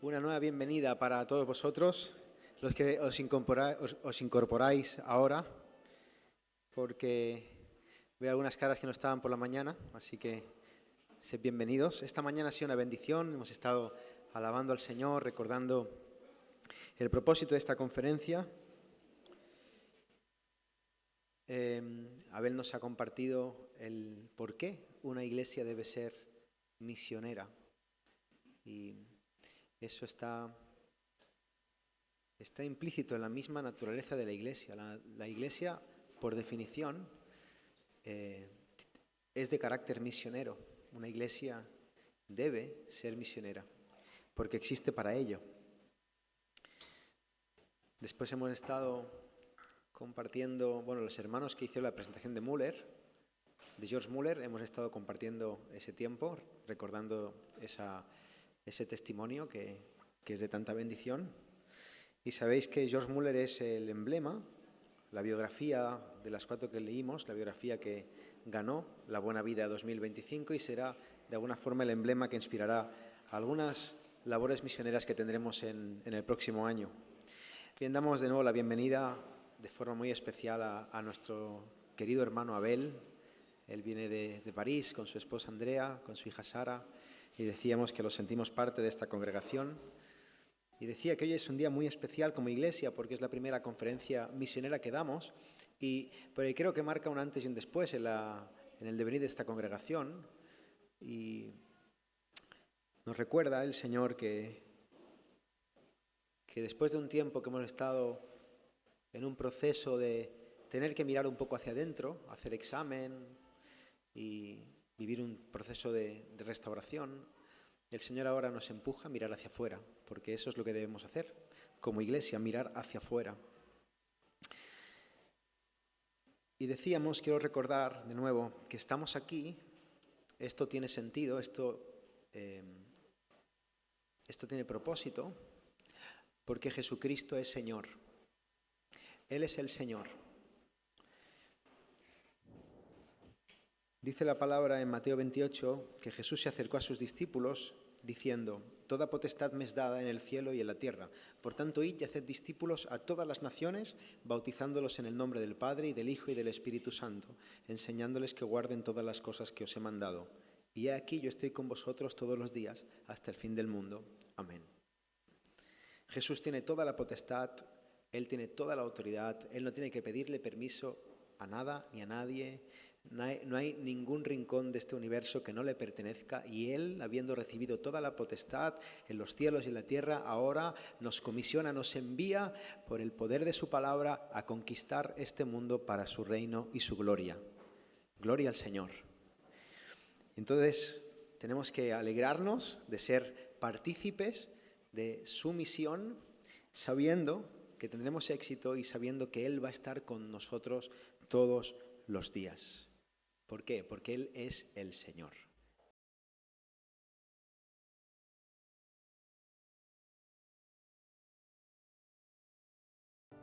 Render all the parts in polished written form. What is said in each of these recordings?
Una nueva bienvenida para todos vosotros, los que os incorporáis ahora, porque veo algunas caras que no estaban por la mañana, así que sed bienvenidos. Esta mañana ha sido una bendición, hemos estado alabando al Señor, recordando el propósito de esta conferencia. Abel nos ha compartido el por qué una iglesia debe ser misionera. Y eso está implícito en la misma naturaleza de la iglesia. La iglesia, por definición, es de carácter misionero. Una iglesia debe ser misionera, porque existe para ello. Después hemos estado compartiendo, los hermanos que hicieron la presentación de George Muller, hemos estado compartiendo ese tiempo, recordando ese testimonio que es de tanta bendición. Y sabéis que George Muller es el emblema, la biografía de las 4 que leímos, la biografía que ganó la Buena Vida 2025 y será de alguna forma el emblema que inspirará algunas labores misioneras que tendremos en el próximo año. Bien, damos de nuevo la bienvenida de forma muy especial a nuestro querido hermano Abel. Él viene de París con su esposa Andrea, con su hija Sara, y decíamos que lo sentimos parte de esta congregación. Y decía que hoy es un día muy especial como iglesia porque es la primera conferencia misionera que damos, pero creo que marca un antes y un después en el devenir de esta congregación. Y nos recuerda el Señor que después de un tiempo que hemos estado en un proceso de tener que mirar un poco hacia adentro, hacer examen y vivir un proceso de restauración, el Señor ahora nos empuja a mirar hacia afuera, porque eso es lo que debemos hacer como iglesia, mirar hacia afuera. Y decíamos, quiero recordar de nuevo, que estamos aquí, esto tiene sentido, esto tiene propósito, porque Jesucristo es Señor. Él es el Señor. Dice la palabra en Mateo 28 que Jesús se acercó a sus discípulos diciendo: «Toda potestad me es dada en el cielo y en la tierra. Por tanto, id y haced discípulos a todas las naciones, bautizándolos en el nombre del Padre, y del Hijo, y del Espíritu Santo, enseñándoles que guarden todas las cosas que os he mandado. Y he aquí, yo estoy con vosotros todos los días, hasta el fin del mundo. Amén». Jesús tiene toda la potestad, Él tiene toda la autoridad, Él no tiene que pedirle permiso a nada ni a nadie. No hay ningún rincón de este universo que no le pertenezca, y Él, habiendo recibido toda la potestad en los cielos y en la tierra, ahora nos comisiona, nos envía por el poder de su palabra a conquistar este mundo para su reino y su gloria. Gloria al Señor. Entonces, tenemos que alegrarnos de ser partícipes de su misión, sabiendo que tendremos éxito y sabiendo que Él va a estar con nosotros todos los días. ¿Por qué? Porque Él es el Señor.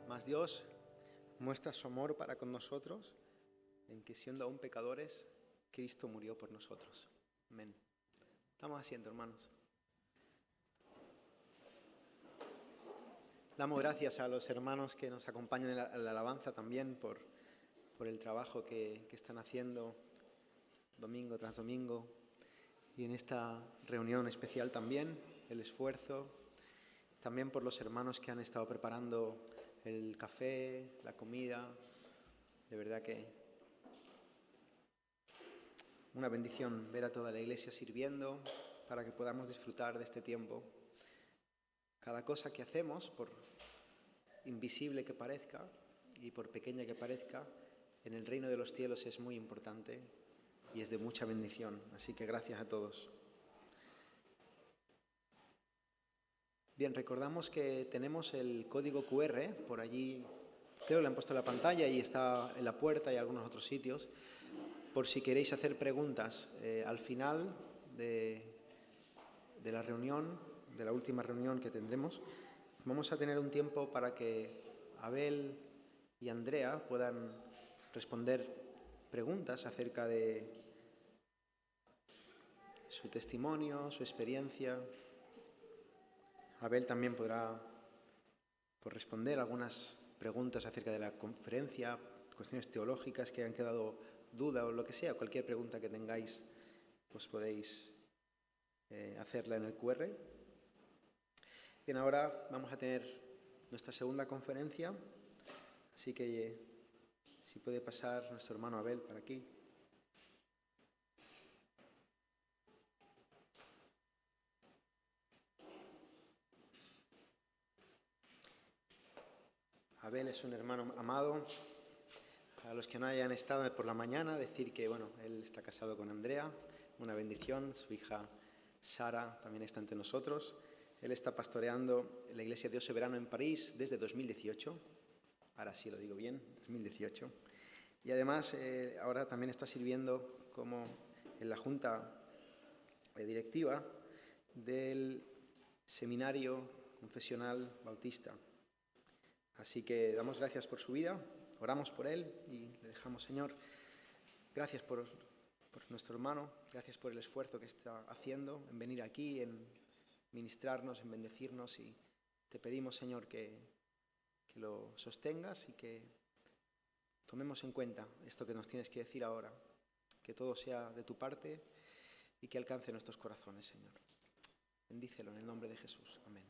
Mas Dios muestra su amor para con nosotros en que, siendo aún pecadores, Cristo murió por nosotros. Amén. Estamos haciendo, hermanos. Damos gracias a los hermanos que nos acompañan en la alabanza también por el trabajo que están haciendo domingo tras domingo, y en esta reunión especial también el esfuerzo, también por los hermanos que han estado preparando el café, la comida. De verdad que una bendición ver a toda la iglesia sirviendo para que podamos disfrutar de este tiempo. Cada cosa que hacemos, por invisible que parezca y por pequeña que parezca, en el reino de los cielos es muy importante y es de mucha bendición. Así que gracias a todos. Bien, recordamos que tenemos el código QR por allí, creo que lo han puesto en la pantalla y está en la puerta y en algunos otros sitios, por si queréis hacer preguntas. Al final de la reunión, de la última reunión que tendremos, vamos a tener un tiempo para que Abel y Andrea puedan responder preguntas acerca de su testimonio, su experiencia. Abel también podrá responder algunas preguntas acerca de la conferencia, cuestiones teológicas que hayan quedado duda o lo que sea, cualquier pregunta que tengáis, pues podéis hacerla en el QR. Bien, ahora vamos a tener nuestra segunda conferencia, así que si puede pasar nuestro hermano Abel para aquí. Abel es un hermano amado. Para los que no hayan estado por la mañana, decir que él está casado con Andrea, una bendición. Su hija Sara también está entre nosotros. Él está pastoreando la Iglesia Dios Soberano en París desde 2018. Ahora sí lo digo bien, 2018. Y además ahora también está sirviendo como en la junta directiva del Seminario Confesional Bautista. Así que damos gracias por su vida, oramos por él y le dejamos, Señor, gracias por nuestro hermano, gracias por el esfuerzo que está haciendo en venir aquí, en ministrarnos, en bendecirnos, y te pedimos, Señor, que lo sostengas y que tomemos en cuenta esto que nos tienes que decir ahora, que todo sea de tu parte y que alcance nuestros corazones, Señor. Bendícelo en el nombre de Jesús. Amén.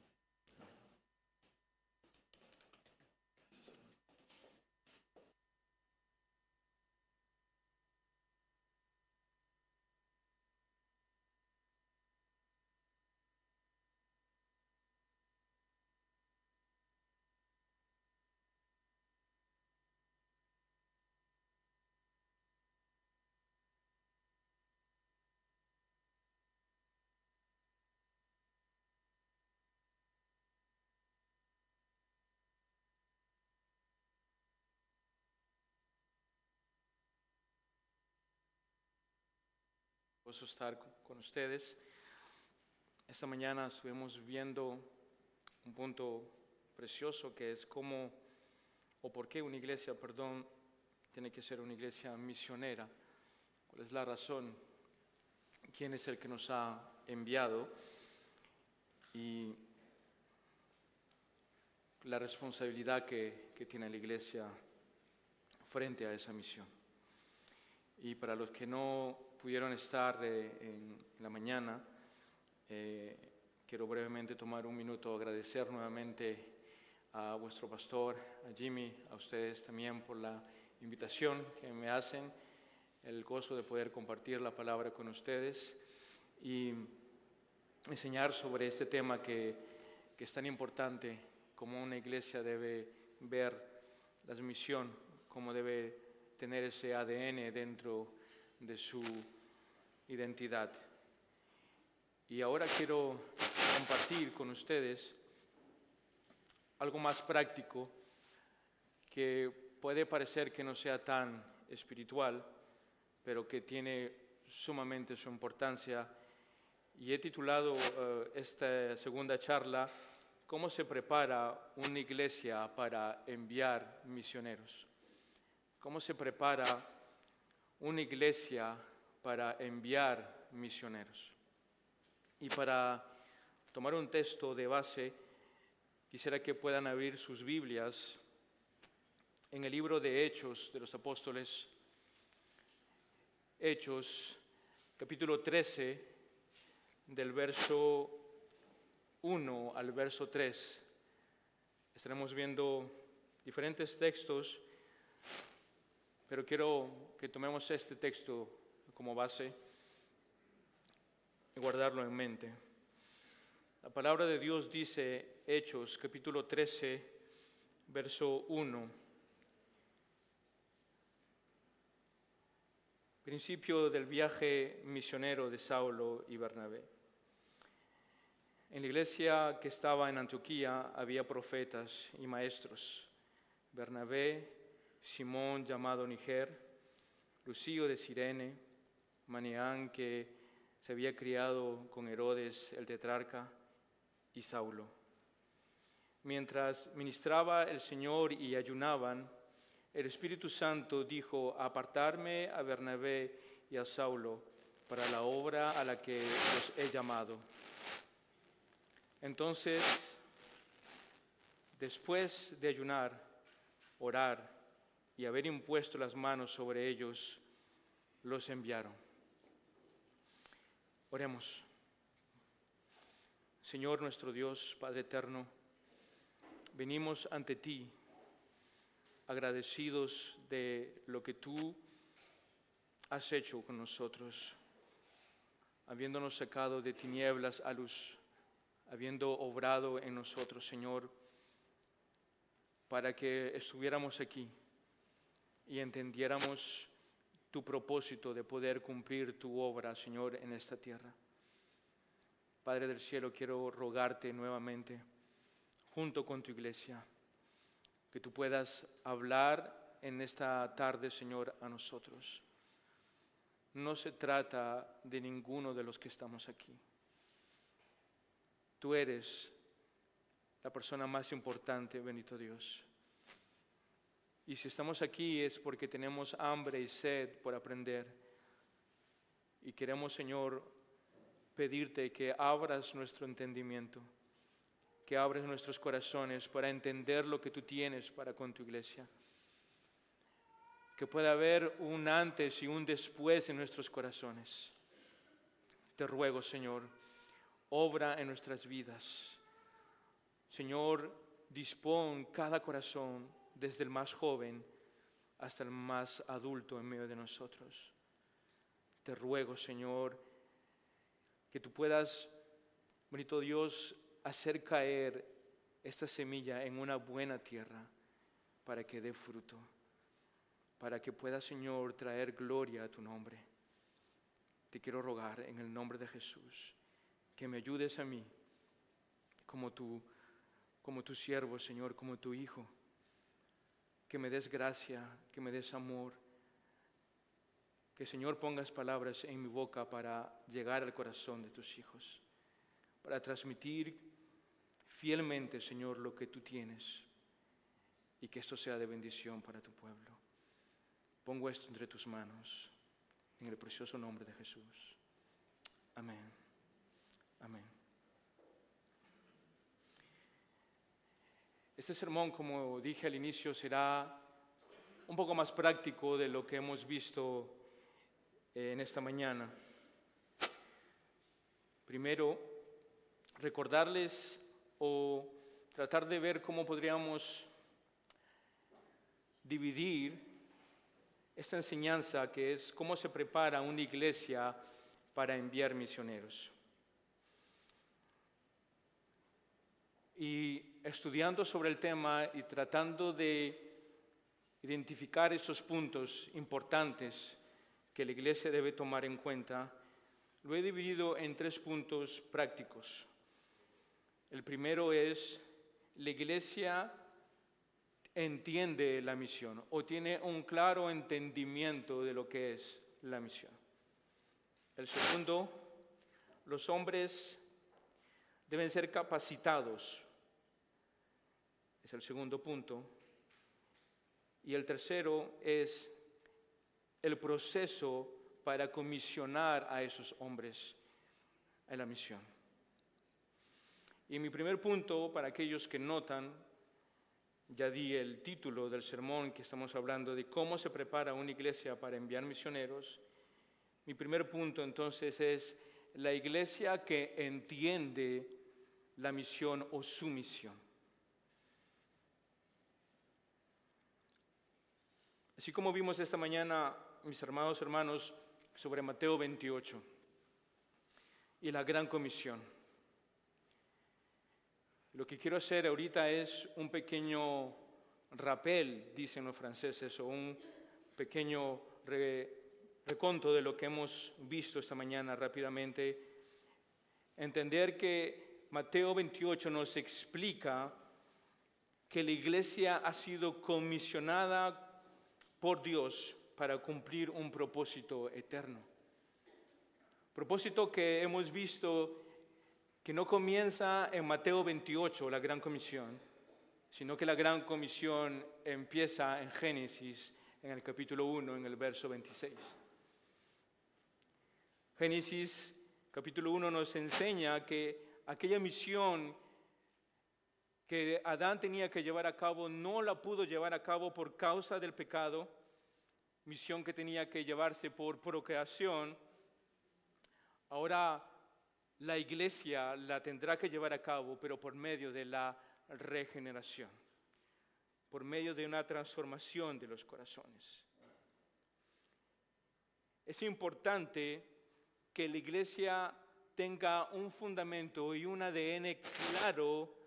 Gozo estar con ustedes. Esta mañana estuvimos viendo un punto precioso que es cómo o por qué una iglesia, tiene que ser una iglesia misionera. ¿Cuál es la razón? ¿Quién es el que nos ha enviado? Y la responsabilidad que tiene la iglesia frente a esa misión. Y para los que no pudieron estar en la mañana, quiero brevemente tomar un minuto, agradecer nuevamente a vuestro pastor, a Jimmy, a ustedes también por la invitación que me hacen, el gozo de poder compartir la palabra con ustedes y enseñar sobre este tema que es tan importante, cómo una iglesia debe ver la misión, cómo debe tener ese ADN dentro de su identidad. Y ahora quiero compartir con ustedes algo más práctico que puede parecer que no sea tan espiritual, pero que tiene sumamente su importancia. Y he titulado esta segunda charla, ¿cómo se prepara una iglesia para enviar misioneros? ¿Cómo se prepara una iglesia para enviar misioneros? Y para tomar un texto de base, quisiera que puedan abrir sus Biblias en el libro de Hechos de los Apóstoles, Hechos, capítulo 13, del verso 1 al verso 3. Estaremos viendo diferentes textos, pero quiero que tomemos este texto como base y guardarlo en mente. La palabra de Dios dice, Hechos, capítulo 13, verso 1. Principio del viaje misionero de Saulo y Bernabé. En la iglesia que estaba en Antioquía había profetas y maestros: Bernabé, Simón llamado Niger, Lucio de Cirene, Manaén, que se había criado con Herodes el tetrarca, y Saulo. Mientras ministraba el Señor y ayunaban, el Espíritu Santo dijo: apartarme a Bernabé y a Saulo para la obra a la que los he llamado. Entonces, después de ayunar, orar y haber impuesto las manos sobre ellos, los enviaron. Oremos. Señor nuestro Dios, Padre eterno, venimos ante ti agradecidos de lo que tú has hecho con nosotros, habiéndonos sacado de tinieblas a luz, habiendo obrado en nosotros, Señor, para que estuviéramos aquí y entendiéramos tu propósito de poder cumplir tu obra, Señor, en esta tierra. Padre del cielo, quiero rogarte nuevamente, junto con tu iglesia, que tú puedas hablar en esta tarde, Señor, a nosotros. No se trata de ninguno de los que estamos aquí. Tú eres la persona más importante, bendito Dios. Y si estamos aquí es porque tenemos hambre y sed por aprender. Y queremos, Señor, pedirte que abras nuestro entendimiento, que abres nuestros corazones para entender lo que tú tienes para con tu iglesia. Que pueda haber un antes y un después en nuestros corazones. Te ruego, Señor, obra en nuestras vidas. Señor, dispón cada corazón, desde el más joven hasta el más adulto en medio de nosotros. Te ruego, Señor, que tú puedas, bendito Dios, hacer caer esta semilla en una buena tierra para que dé fruto, para que pueda, Señor, traer gloria a tu nombre. Te quiero rogar en el nombre de Jesús que me ayudes a mí como tu siervo, Señor, como tu hijo, que me des gracia, que me des amor, que, Señor, pongas palabras en mi boca para llegar al corazón de tus hijos, para transmitir fielmente, Señor, lo que tú tienes, y que esto sea de bendición para tu pueblo. Pongo esto entre tus manos, en el precioso nombre de Jesús. Amén. Amén. Este sermón, como dije al inicio, será un poco más práctico de lo que hemos visto en esta mañana. Primero, recordarles o tratar de ver cómo podríamos dividir esta enseñanza, que es cómo se prepara una iglesia para enviar misioneros. Y estudiando sobre el tema y tratando de identificar estos puntos importantes que la iglesia debe tomar en cuenta, lo he dividido en 3 puntos prácticos. El primero es: la iglesia entiende la misión o tiene un claro entendimiento de lo que es la misión. El segundo, los hombres deben ser capacitados. Es el segundo punto. Y el tercero es el proceso para comisionar a esos hombres en la misión. Y mi primer punto, para aquellos que notan, ya di el título del sermón, que estamos hablando de cómo se prepara una iglesia para enviar misioneros. Mi primer punto entonces es la iglesia que entiende la misión o su misión. Así como vimos esta mañana, mis amados hermanos, sobre Mateo 28 y la gran comisión. Lo que quiero hacer ahorita es un pequeño rappel, dicen los franceses, o un pequeño reconto de lo que hemos visto esta mañana rápidamente. Entender que Mateo 28 nos explica que la iglesia ha sido comisionada por Dios para cumplir un propósito eterno. Propósito que hemos visto que no comienza en Mateo 28, la Gran Comisión, sino que la Gran Comisión empieza en Génesis, en el capítulo 1, en el verso 26. Génesis, capítulo 1, nos enseña que aquella misión que Adán tenía que llevar a cabo no la pudo llevar a cabo por causa del pecado, misión que tenía que llevarse por procreación. Ahora la iglesia la tendrá que llevar a cabo, pero por medio de la regeneración, por medio de una transformación de los corazones. Es importante que la iglesia tenga un fundamento y un ADN claro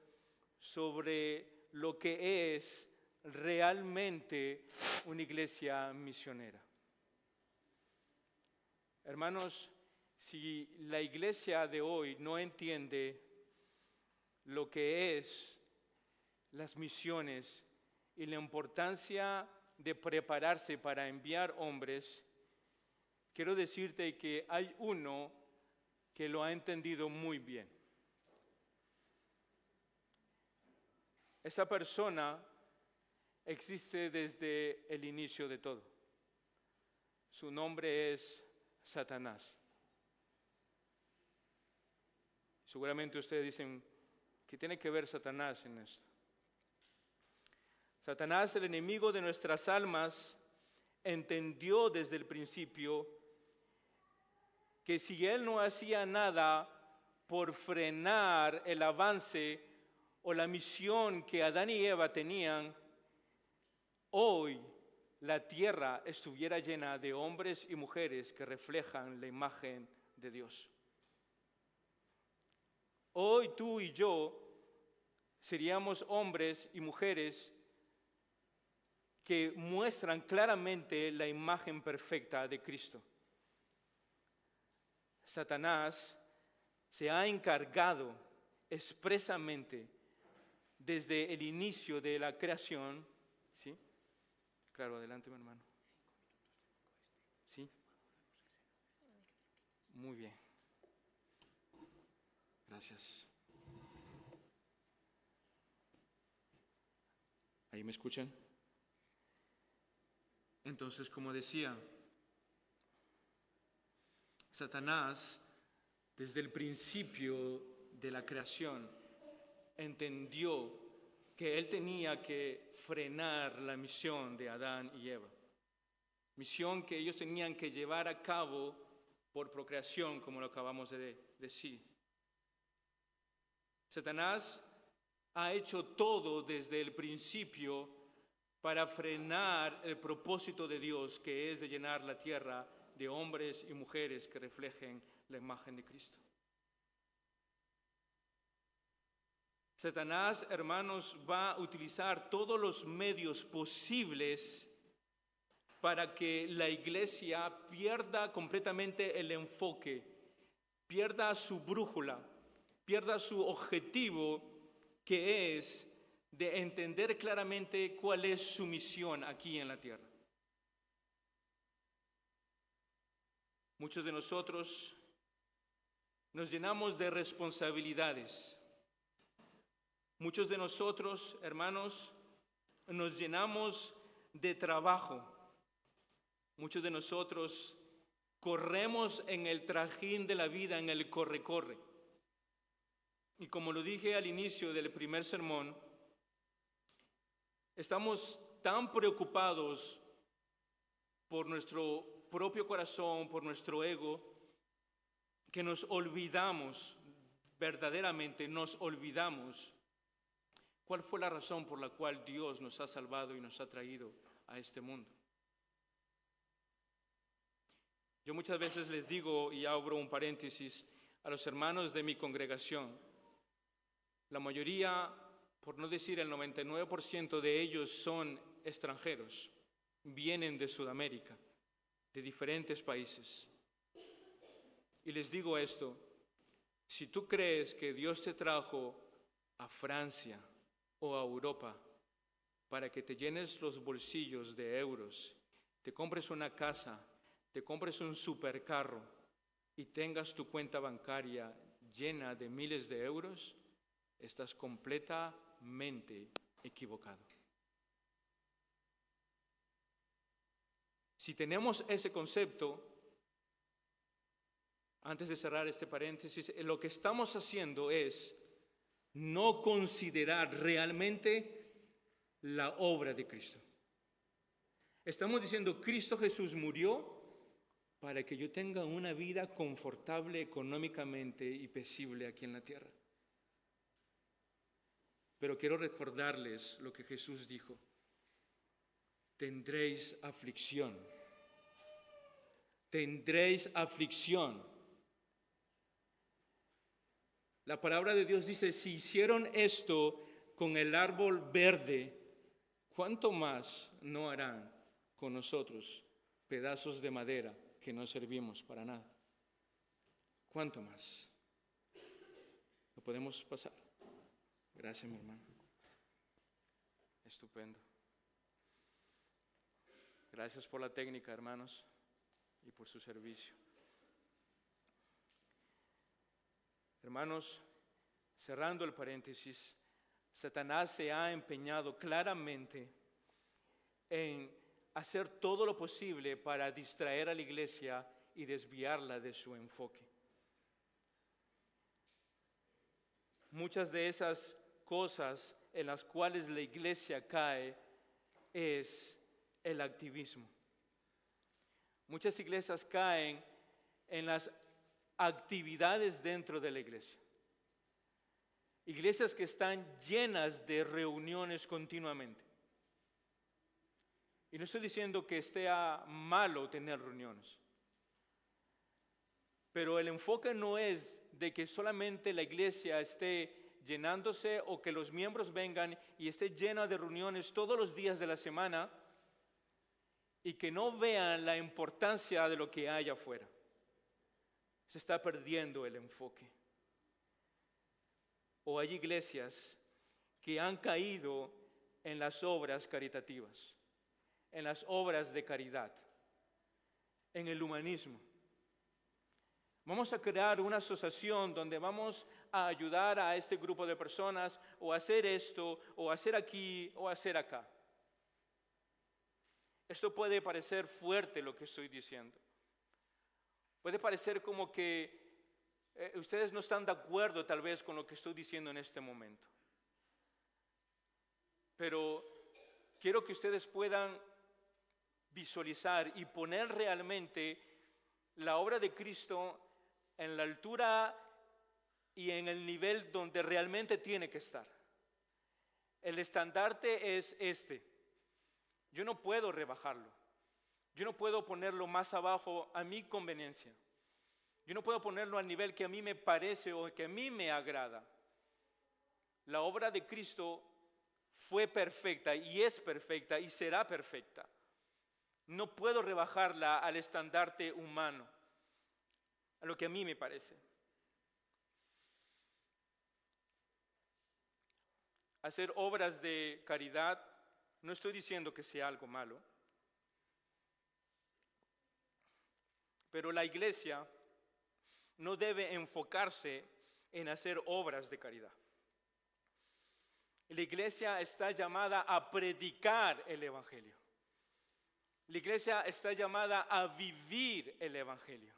sobre lo que es realmente una iglesia misionera. Hermanos, si la iglesia de hoy no entiende lo que es las misiones y la importancia de prepararse para enviar hombres, quiero decirte que hay uno que lo ha entendido muy bien. Esa persona existe desde el inicio de todo. Su nombre es Satanás. Seguramente ustedes dicen, ¿qué tiene que ver Satanás en esto? Satanás, el enemigo de nuestras almas, entendió desde el principio que si él no hacía nada por frenar el avance o la misión que Adán y Eva tenían, hoy la tierra estuviera llena de hombres y mujeres que reflejan la imagen de Dios. Hoy tú y yo seríamos hombres y mujeres que muestran claramente la imagen perfecta de Cristo. Satanás se ha encargado expresamente desde el inicio de la creación, ¿sí? Claro, adelante, mi hermano. ¿Sí? Muy bien. Gracias. ¿Ahí me escuchan? Entonces, como decía, Satanás, desde el principio de la creación, entendió que él tenía que frenar la misión de Adán y Eva. Misión que ellos tenían que llevar a cabo por procreación, como lo acabamos de decir. Satanás ha hecho todo desde el principio para frenar el propósito de Dios, que es de llenar la tierra de hombres y mujeres que reflejen la imagen de Cristo. Satanás, hermanos, va a utilizar todos los medios posibles para que la iglesia pierda completamente el enfoque, pierda su brújula, pierda su objetivo, que es de entender claramente cuál es su misión aquí en la tierra. Muchos de nosotros nos llenamos de responsabilidades. Muchos de nosotros, hermanos, nos llenamos de trabajo. Muchos de nosotros corremos en el trajín de la vida, en el corre-corre. Y como lo dije al inicio del primer sermón, estamos tan preocupados por nuestro propio corazón, por nuestro ego, que nos olvidamos, verdaderamente nos olvidamos cuál fue la razón por la cual Dios nos ha salvado y nos ha traído a este mundo. Yo muchas veces les digo, y abro un paréntesis, a los hermanos de mi congregación, la mayoría, por no decir el 99% de ellos son extranjeros, vienen de Sudamérica, de diferentes países. Y les digo esto, si tú crees que Dios te trajo a Francia o a Europa para que te llenes los bolsillos de euros, te compres una casa, te compres un supercarro y tengas tu cuenta bancaria llena de miles de euros, estás completamente equivocado. Si tenemos ese concepto, antes de cerrar este paréntesis, lo que estamos haciendo es no considerar realmente la obra de Cristo. Estamos diciendo, Cristo Jesús murió para que yo tenga una vida confortable económicamente y pesible aquí en la tierra. Pero quiero recordarles lo que Jesús dijo: tendréis aflicción. Tendréis aflicción. La palabra de Dios dice, si hicieron esto con el árbol verde, ¿cuánto más no harán con nosotros, pedazos de madera que no servimos para nada? ¿Cuánto más? ¿Lo podemos pasar? Gracias, mi hermano. Estupendo. Gracias por la técnica, hermanos, y por su servicio. Hermanos, cerrando el paréntesis, Satanás se ha empeñado claramente en hacer todo lo posible para distraer a la iglesia y desviarla de su enfoque. Muchas de esas cosas en las cuales la iglesia cae es el activismo. Muchas iglesias caen en las actividades dentro de la iglesia. Iglesias que están llenas de reuniones continuamente. Y no estoy diciendo que sea malo tener reuniones, pero el enfoque no es de que solamente la iglesia esté llenándose o que los miembros vengan y esté llena de reuniones todos los días de la semana y que no vean la importancia de lo que hay afuera. Se está perdiendo el enfoque. O hay iglesias que han caído en las obras caritativas, en las obras de caridad, en el humanismo. Vamos a crear una asociación donde vamos a ayudar a este grupo de personas, o hacer esto, o hacer aquí, o hacer acá. Esto puede parecer fuerte lo que estoy diciendo. Puede parecer como que ustedes no están de acuerdo tal vez con lo que estoy diciendo en este momento. Pero quiero que ustedes puedan visualizar y poner realmente la obra de Cristo en la altura y en el nivel donde realmente tiene que estar. El estandarte es este. Yo no puedo rebajarlo. Yo no puedo ponerlo más abajo a mi conveniencia. Yo no puedo ponerlo al nivel que a mí me parece o que a mí me agrada. La obra de Cristo fue perfecta y es perfecta y será perfecta. No puedo rebajarla al estandarte humano, a lo que a mí me parece. Hacer obras de caridad, no estoy diciendo que sea algo malo, pero la iglesia no debe enfocarse en hacer obras de caridad. La iglesia está llamada a predicar el evangelio. La iglesia está llamada a vivir el evangelio.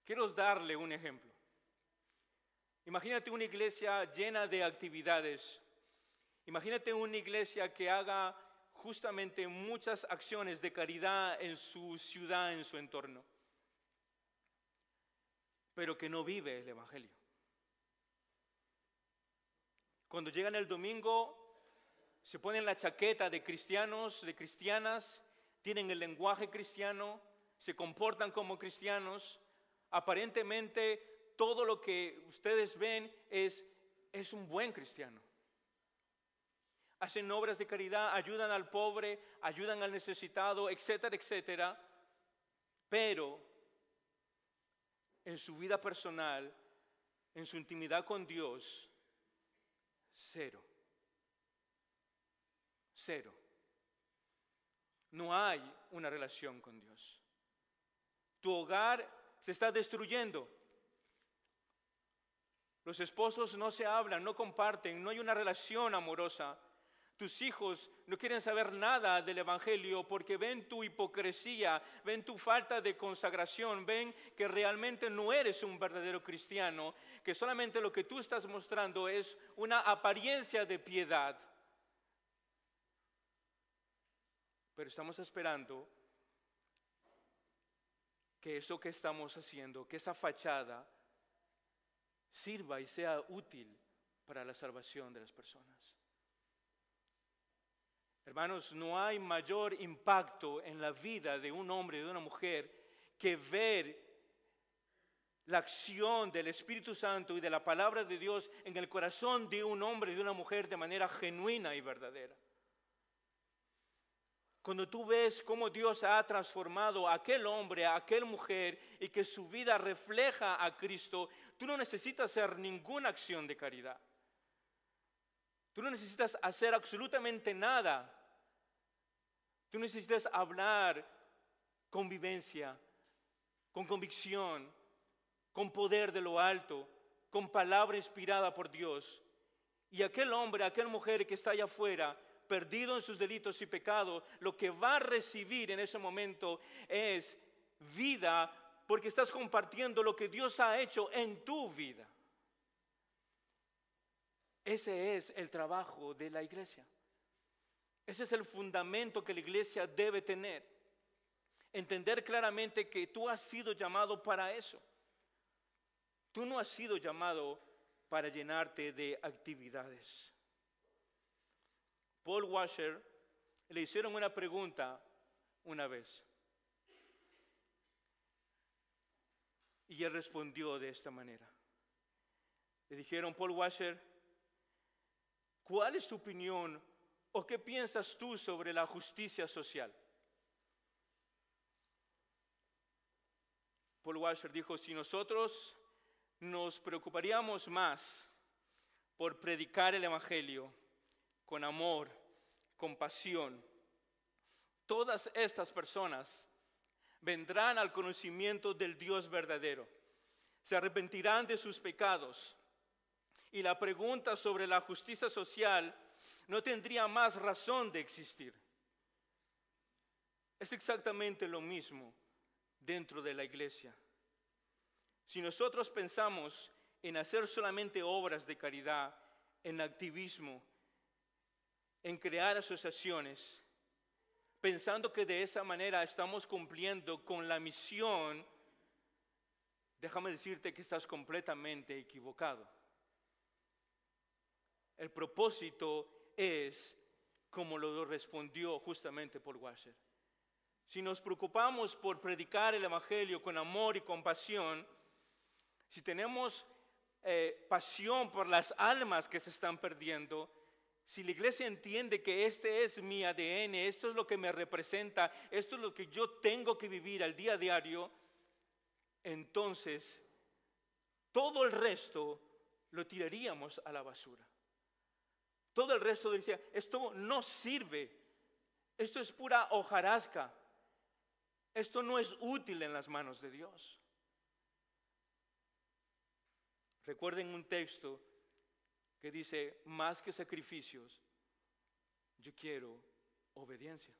Quiero darle un ejemplo. Imagínate una iglesia llena de actividades. Imagínate una iglesia que haga justamente muchas acciones de caridad en su ciudad, en su entorno, pero que no vive el evangelio. Cuando llegan el domingo, se ponen la chaqueta de cristianos, de cristianas, tienen el lenguaje cristiano, se comportan como cristianos. Aparentemente, todo lo que ustedes ven es un buen cristiano. Hacen obras de caridad, ayudan al pobre, ayudan al necesitado, etcétera, etcétera. Pero en su vida personal, en su intimidad con Dios, cero. Cero. No hay una relación con Dios. Tu hogar se está destruyendo. Los esposos no se hablan, no comparten, no hay una relación amorosa. tus hijos no quieren saber nada del Evangelio porque ven tu hipocresía, ven tu falta de consagración, ven que realmente no eres un verdadero cristiano, que solamente lo que tú estás mostrando es una apariencia de piedad. Pero estamos esperando que eso que estamos haciendo, que esa fachada sirva y sea útil para la salvación de las personas. Hermanos, no hay mayor impacto en la vida de un hombre y de una mujer que ver la acción del Espíritu Santo y de la palabra de Dios en el corazón de un hombre y de una mujer de manera genuina y verdadera. Cuando tú ves cómo Dios ha transformado a aquel hombre, a aquella mujer y que su vida refleja a Cristo, tú no necesitas hacer ninguna acción de caridad. Tú no necesitas hacer absolutamente nada. Tú necesitas hablar con vivencia, con convicción, con poder de lo alto, con palabra inspirada por Dios. Y aquel hombre, aquella mujer que está allá afuera, perdido en sus delitos y pecados, lo que va a recibir en ese momento es vida, porque estás compartiendo lo que Dios ha hecho en tu vida. Ese es el trabajo de la iglesia. Ese es el fundamento que la iglesia debe tener. Entender claramente que tú has sido llamado para eso. Tú no has sido llamado para llenarte de actividades. Paul Washer le hicieron una pregunta una vez. Y él respondió de esta manera. Le dijeron, Paul Washer, ¿cuál es tu opinión o qué piensas tú sobre la justicia social? Paul Washer dijo, si nosotros nos preocuparíamos más por predicar el Evangelio con amor, con pasión, todas estas personas vendrán al conocimiento del Dios verdadero, se arrepentirán de sus pecados. Y la pregunta sobre la justicia social no tendría más razón de existir. Es exactamente lo mismo dentro de la iglesia. Si nosotros pensamos en hacer solamente obras de caridad, en activismo, en crear asociaciones, pensando que de esa manera estamos cumpliendo con la misión, déjame decirte que estás completamente equivocado. El propósito es como lo respondió justamente Paul Washer. Si nos preocupamos por predicar el Evangelio con amor y compasión, si tenemos pasión por las almas que se están perdiendo, si la iglesia entiende que este es mi ADN, esto es lo que me representa, esto es lo que yo tengo que vivir al día a diario, entonces todo el resto lo tiraríamos a la basura. Todo el resto decía, esto no sirve, esto es pura hojarasca, esto no es útil en las manos de Dios. Recuerden un texto que dice, más que sacrificios, yo quiero obediencia.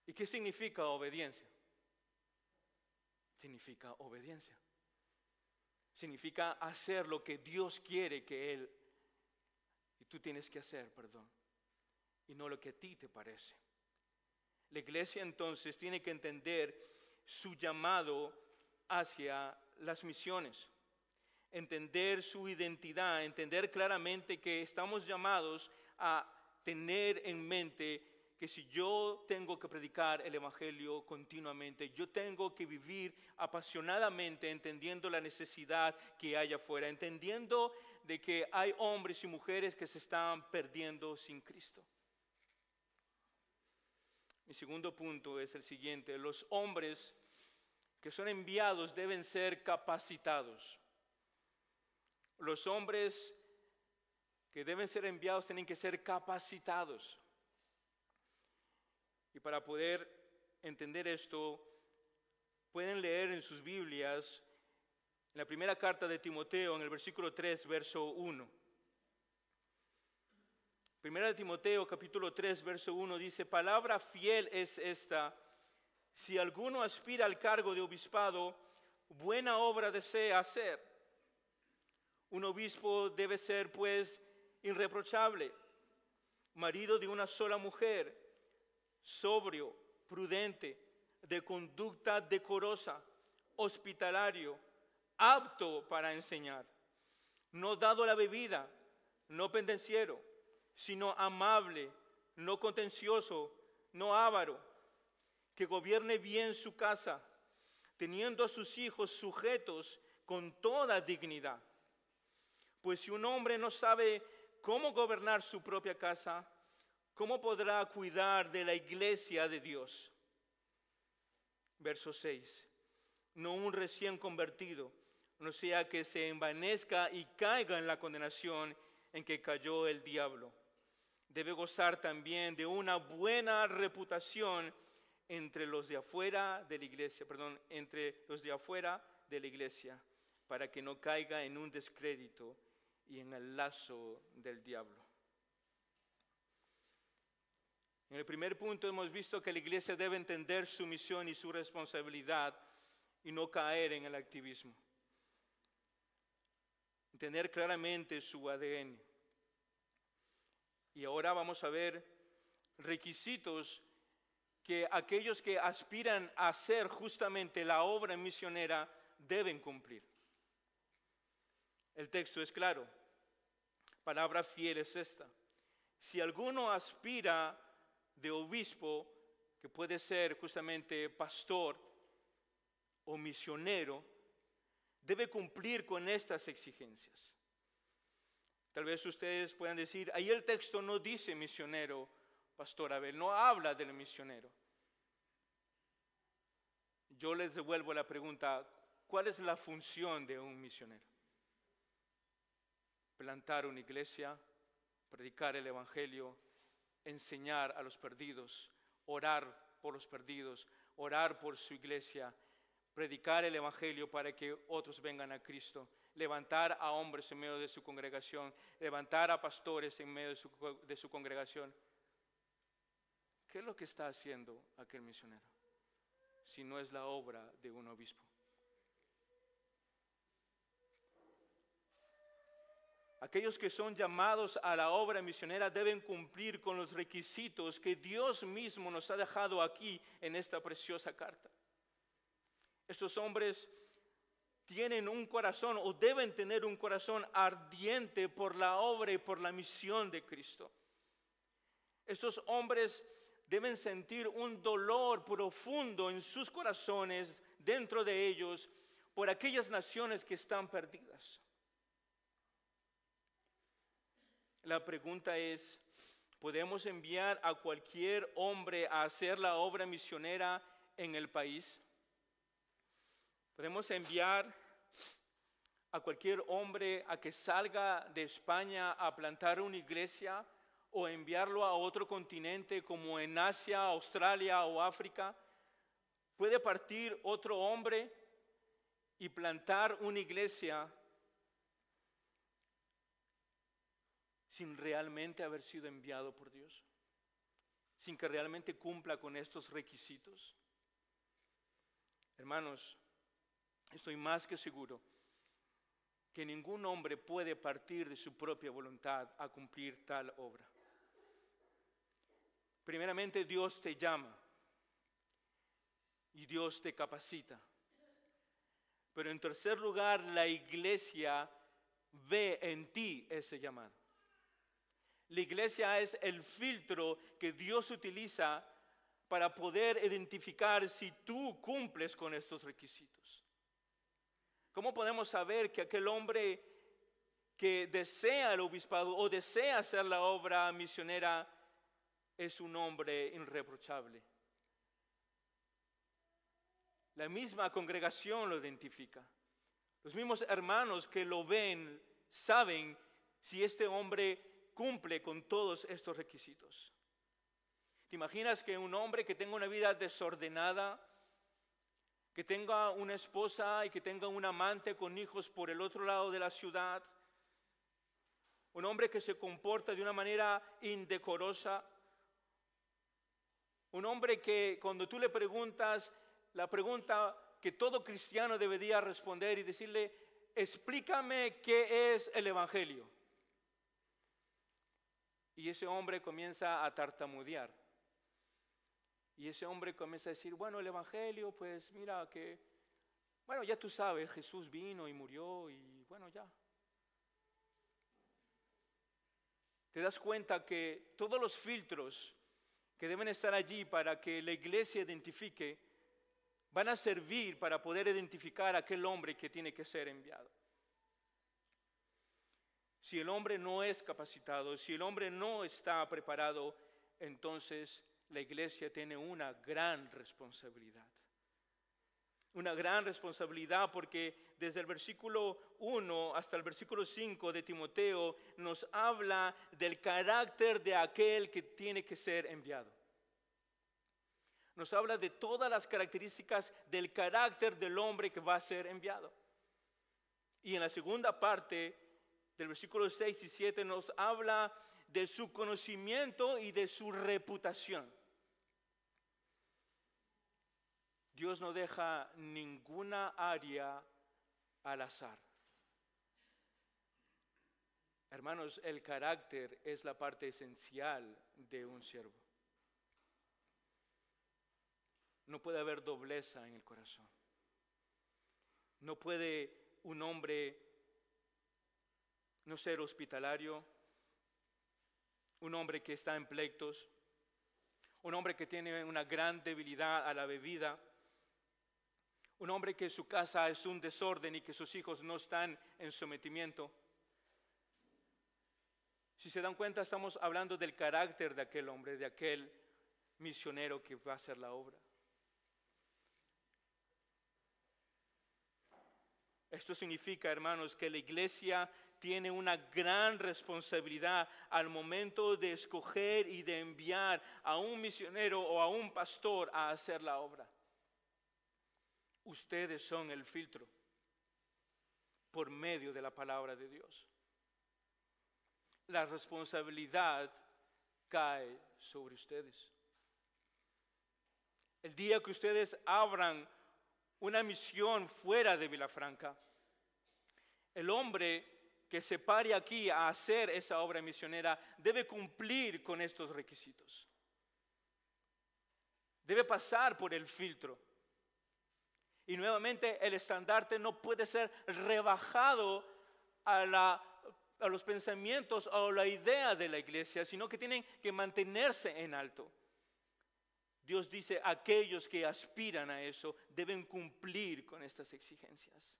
¿Y qué significa obediencia? Significa obediencia. Significa hacer lo que Dios quiere que Él y tú tienes que hacer, y no lo que a ti te parece. La iglesia entonces tiene que entender su llamado hacia las misiones, entender su identidad, entender claramente que estamos llamados a tener en mente que si yo tengo que predicar el Evangelio continuamente, yo tengo que vivir apasionadamente entendiendo la necesidad que hay afuera, entendiendo de que hay hombres y mujeres que se están perdiendo sin Cristo. Mi segundo punto es el siguiente: los hombres que son enviados deben ser capacitados. Los hombres que deben ser enviados tienen que ser capacitados. Y para poder entender esto, pueden leer en sus Biblias, en la primera carta de Timoteo, en el versículo 3, verso 1. Primera de Timoteo, capítulo 3, verso 1 dice: palabra fiel es esta: si alguno aspira al cargo de obispado, buena obra desea hacer. Un obispo debe ser, pues, irreprochable, marido de una sola mujer, sobrio, prudente, de conducta decorosa, hospitalario, apto para enseñar, no dado a la bebida, no pendenciero, sino amable, no contencioso, no avaro, que gobierne bien su casa, teniendo a sus hijos sujetos con toda dignidad. Pues si un hombre no sabe cómo gobernar su propia casa, ¿cómo podrá cuidar de la iglesia de Dios? Verso 6. No un recién convertido, no sea que se envanezca y caiga en la condenación en que cayó el diablo. Debe gozar también de una buena reputación entre los de afuera de la iglesia, para que no caiga en un descrédito y en el lazo del diablo. En el primer punto hemos visto que la iglesia debe entender su misión y su responsabilidad y no caer en el activismo. Entender claramente su ADN. Y ahora vamos a ver requisitos que aquellos que aspiran a hacer justamente la obra misionera deben cumplir. El texto es claro. Palabra fiel es esta: si alguno aspira de obispo, que puede ser justamente pastor o misionero, debe cumplir con estas exigencias. Tal vez ustedes puedan decir: ahí el texto no dice misionero, Pastor Abel, no habla del misionero. Yo les devuelvo la pregunta: ¿cuál es la función de un misionero? Plantar una iglesia, predicar el evangelio, enseñar a los perdidos, orar por los perdidos, orar por su iglesia, predicar el evangelio para que otros vengan a Cristo, levantar a hombres en medio de su congregación, levantar a pastores en medio de su congregación. ¿Qué es lo que está haciendo aquel misionero si no es la obra de un obispo? Aquellos que son llamados a la obra misionera deben cumplir con los requisitos que Dios mismo nos ha dejado aquí en esta preciosa carta. Estos hombres tienen un corazón, o deben tener un corazón ardiente por la obra y por la misión de Cristo. Estos hombres deben sentir un dolor profundo en sus corazones, dentro de ellos, por aquellas naciones que están perdidas. La pregunta es: ¿podemos enviar a cualquier hombre a hacer la obra misionera en el país? ¿Podemos enviar a cualquier hombre a que salga de España a plantar una iglesia, o enviarlo a otro continente como en Asia, Australia o África? ¿Puede partir otro hombre y plantar una iglesia sin realmente haber sido enviado por Dios? ¿Sin que realmente cumpla con estos requisitos? Hermanos, estoy más que seguro que ningún hombre puede partir de su propia voluntad a cumplir tal obra. Primeramente, Dios te llama y Dios te capacita. Pero en tercer lugar, la iglesia ve en ti ese llamado. La iglesia es el filtro que Dios utiliza para poder identificar si tú cumples con estos requisitos. ¿Cómo podemos saber que aquel hombre que desea el obispado o desea hacer la obra misionera es un hombre irreprochable? La misma congregación lo identifica. Los mismos hermanos que lo ven saben si este hombre cumple con todos estos requisitos. ¿Te imaginas que un hombre que tenga una vida desordenada, que tenga una esposa y que tenga un amante con hijos por el otro lado de la ciudad, un hombre que se comporta de una manera indecorosa, un hombre que cuando tú le preguntas, la pregunta que todo cristiano debería responder y decirle, explícame qué es el Evangelio. Y ese hombre comienza a tartamudear. Y ese hombre comienza a decir, bueno, el Evangelio, pues mira que, bueno, ya tú sabes, Jesús vino y murió y bueno, ya. Te das cuenta que todos los filtros que deben estar allí para que la iglesia identifique, van a servir para poder identificar a aquel hombre que tiene que ser enviado. Si el hombre no es capacitado, si el hombre no está preparado, entonces la iglesia tiene una gran responsabilidad. Una gran responsabilidad porque desde el versículo 1 hasta el versículo 5 de Timoteo nos habla del carácter de aquel que tiene que ser enviado. Nos habla de todas las características del carácter del hombre que va a ser enviado. Y en la segunda parte del versículo 6 y 7 nos habla de su conocimiento y de su reputación. Dios no deja ninguna área al azar. Hermanos, el carácter es la parte esencial de un siervo. No puede haber dobleza en el corazón. No puede un hombre no ser hospitalario, un hombre que está en pleitos, un hombre que tiene una gran debilidad a la bebida, un hombre que su casa es un desorden y que sus hijos no están en sometimiento. Si se dan cuenta, estamos hablando del carácter de aquel hombre, de aquel misionero que va a hacer la obra. Esto significa, hermanos, que la iglesia tiene una gran responsabilidad al momento de escoger y de enviar a un misionero o a un pastor a hacer la obra. Ustedes son el filtro por medio de la palabra de Dios. La responsabilidad cae sobre ustedes. El día que ustedes abran una misión fuera de Vilafranca, el hombre que se pare aquí a hacer esa obra misionera debe cumplir con estos requisitos. Debe pasar por el filtro. Y nuevamente el estandarte no puede ser rebajado a los pensamientos o la idea de la iglesia, sino que tienen que mantenerse en alto. Dios dice, aquellos que aspiran a eso deben cumplir con estas exigencias.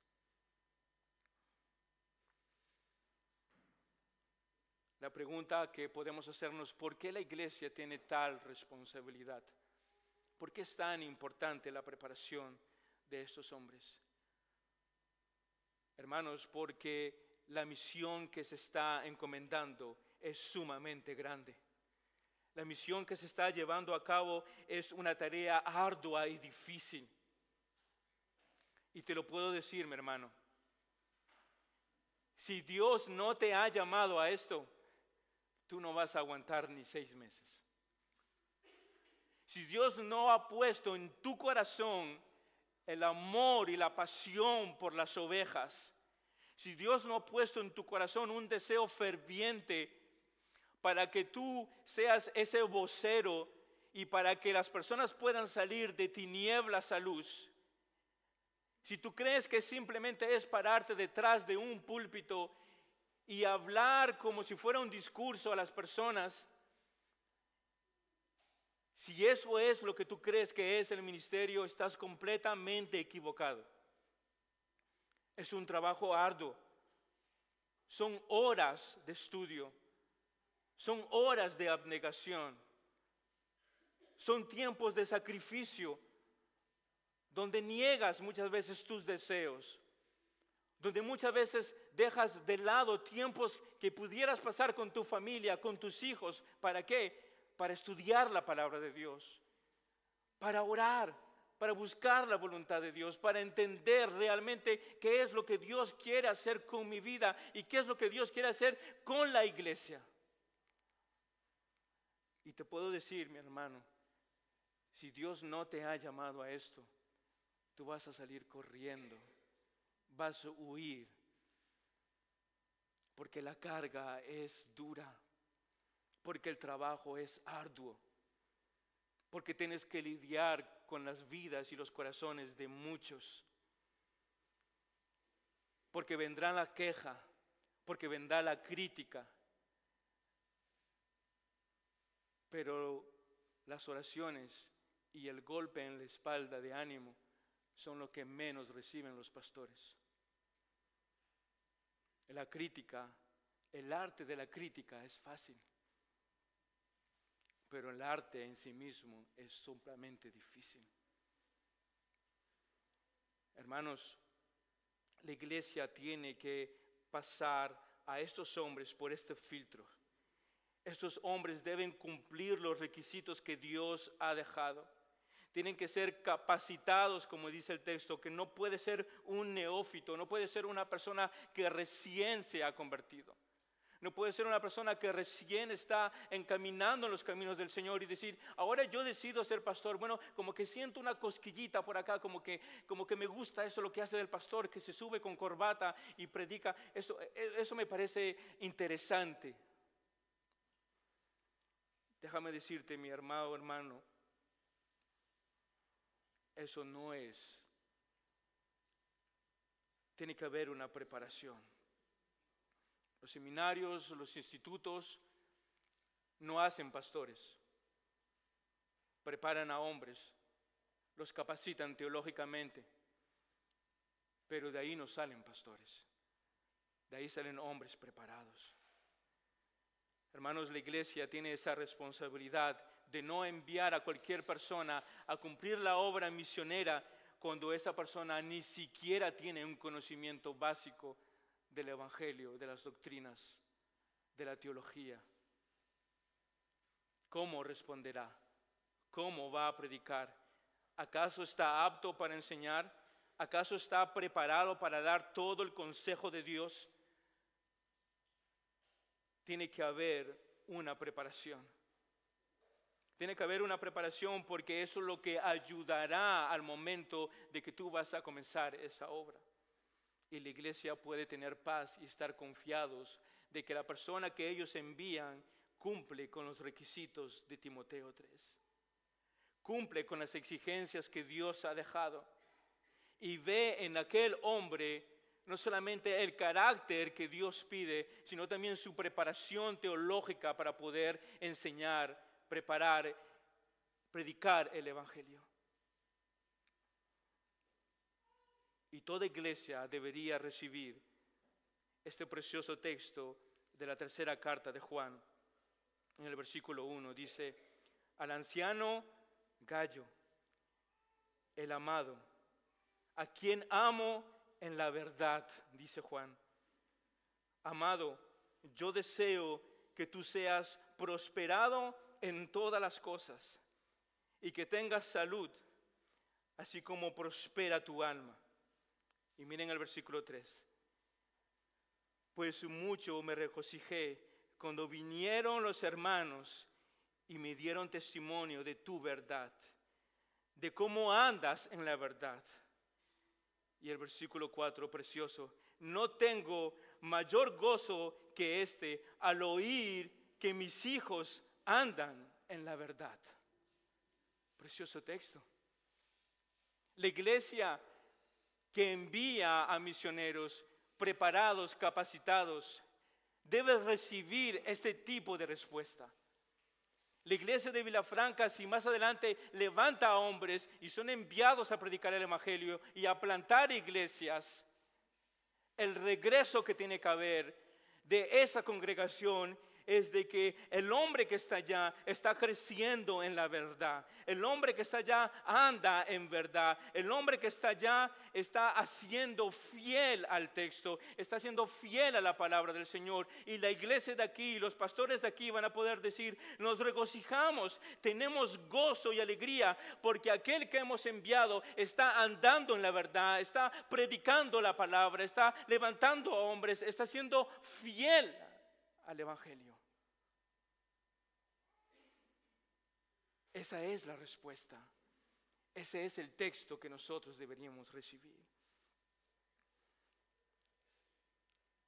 La pregunta que podemos hacernos, ¿por qué la iglesia tiene tal responsabilidad? ¿Por qué es tan importante la preparación de estos hombres? Hermanos, porque la misión que se está encomendando es sumamente grande. La misión que se está llevando a cabo es una tarea ardua y difícil. Y te lo puedo decir, mi hermano. Si Dios no te ha llamado a esto, tú no vas a aguantar ni 6 meses. Si Dios no ha puesto en tu corazón el amor y la pasión por las ovejas, si Dios no ha puesto en tu corazón un deseo ferviente para que tú seas ese vocero y para que las personas puedan salir de tinieblas a luz, si tú crees que simplemente es pararte detrás de un púlpito y hablar como si fuera un discurso a las personas, si eso es lo que tú crees que es el ministerio, estás completamente equivocado. Es un trabajo arduo. Son horas de estudio. Son horas de abnegación. Son tiempos de sacrificio donde niegas muchas veces tus deseos, donde muchas veces dejas de lado tiempos que pudieras pasar con tu familia, con tus hijos. ¿Para qué? Para estudiar la palabra de Dios, para orar, para buscar la voluntad de Dios, para entender realmente qué es lo que Dios quiere hacer con mi vida y qué es lo que Dios quiere hacer con la iglesia. Y te puedo decir, mi hermano, si Dios no te ha llamado a esto, tú vas a salir corriendo, vas a huir, porque la carga es dura, porque el trabajo es arduo, porque tienes que lidiar con las vidas y los corazones de muchos, porque vendrá la queja, porque vendrá la crítica, pero las oraciones y el golpe en la espalda de ánimo son lo que menos reciben los pastores. La crítica, el arte de la crítica es fácil, pero el arte en sí mismo es sumamente difícil. Hermanos, la iglesia tiene que pasar a estos hombres por este filtro. Estos hombres deben cumplir los requisitos que Dios ha dejado. Tienen que ser capacitados, como dice el texto, que no puede ser un neófito, no puede ser una persona que recién se ha convertido. No puede ser una persona que recién está encaminando en los caminos del Señor y decir, ahora yo decido ser pastor. Bueno, como que siento una cosquillita por acá, como que me gusta eso, lo que hace el pastor, que se sube con corbata y predica. Eso me parece interesante. Déjame decirte, mi amado hermano, eso no es. Tiene que haber una preparación. Los seminarios, los institutos no hacen pastores. Preparan a hombres, los capacitan teológicamente, pero de ahí no salen pastores. De ahí salen hombres preparados. Hermanos, la iglesia tiene esa responsabilidad de no enviar a cualquier persona a cumplir la obra misionera cuando esa persona ni siquiera tiene un conocimiento básico del evangelio, de las doctrinas, de la teología. ¿Cómo responderá? ¿Cómo va a predicar? ¿Acaso está apto para enseñar? ¿Acaso está preparado para dar todo el consejo de Dios? Tiene que haber una preparación. Tiene que haber una preparación porque eso es lo que ayudará al momento de que tú vas a comenzar esa obra. Y la iglesia puede tener paz y estar confiados de que la persona que ellos envían cumple con los requisitos de Timoteo 3. Cumple con las exigencias que Dios ha dejado. Y ve en aquel hombre no solamente el carácter que Dios pide, sino también su preparación teológica para poder enseñar, preparar, predicar el evangelio. Y toda iglesia debería recibir este precioso texto de la tercera carta de Juan. En el versículo 1 dice, al anciano Gallo, el amado, a quien amo en la verdad, dice Juan. Amado, yo deseo que tú seas prosperado en todas las cosas y que tengas salud, así como prospera tu alma. Y miren el versículo 3. Pues mucho me regocijé cuando vinieron los hermanos y me dieron testimonio de tu verdad, de cómo andas en la verdad. Y el versículo 4, precioso. No tengo mayor gozo que este al oír que mis hijos andan en la verdad. Precioso texto. La iglesia que envía a misioneros preparados, capacitados, debe recibir este tipo de respuesta. La iglesia de Vilafranca, si más adelante levanta a hombres y son enviados a predicar el evangelio y a plantar iglesias, el regreso que tiene que haber de esa congregación es de que el hombre que está allá está creciendo en la verdad. El hombre que está allá anda en verdad. El hombre que está allá está haciendo fiel al texto, está haciendo fiel a la palabra del Señor. Y la iglesia de aquí, los pastores de aquí van a poder decir, nos regocijamos, tenemos gozo y alegría, porque aquel que hemos enviado está andando en la verdad, está predicando la palabra, está levantando a hombres, está siendo fiel al Evangelio. Esa es la respuesta. Ese es el texto que nosotros deberíamos recibir.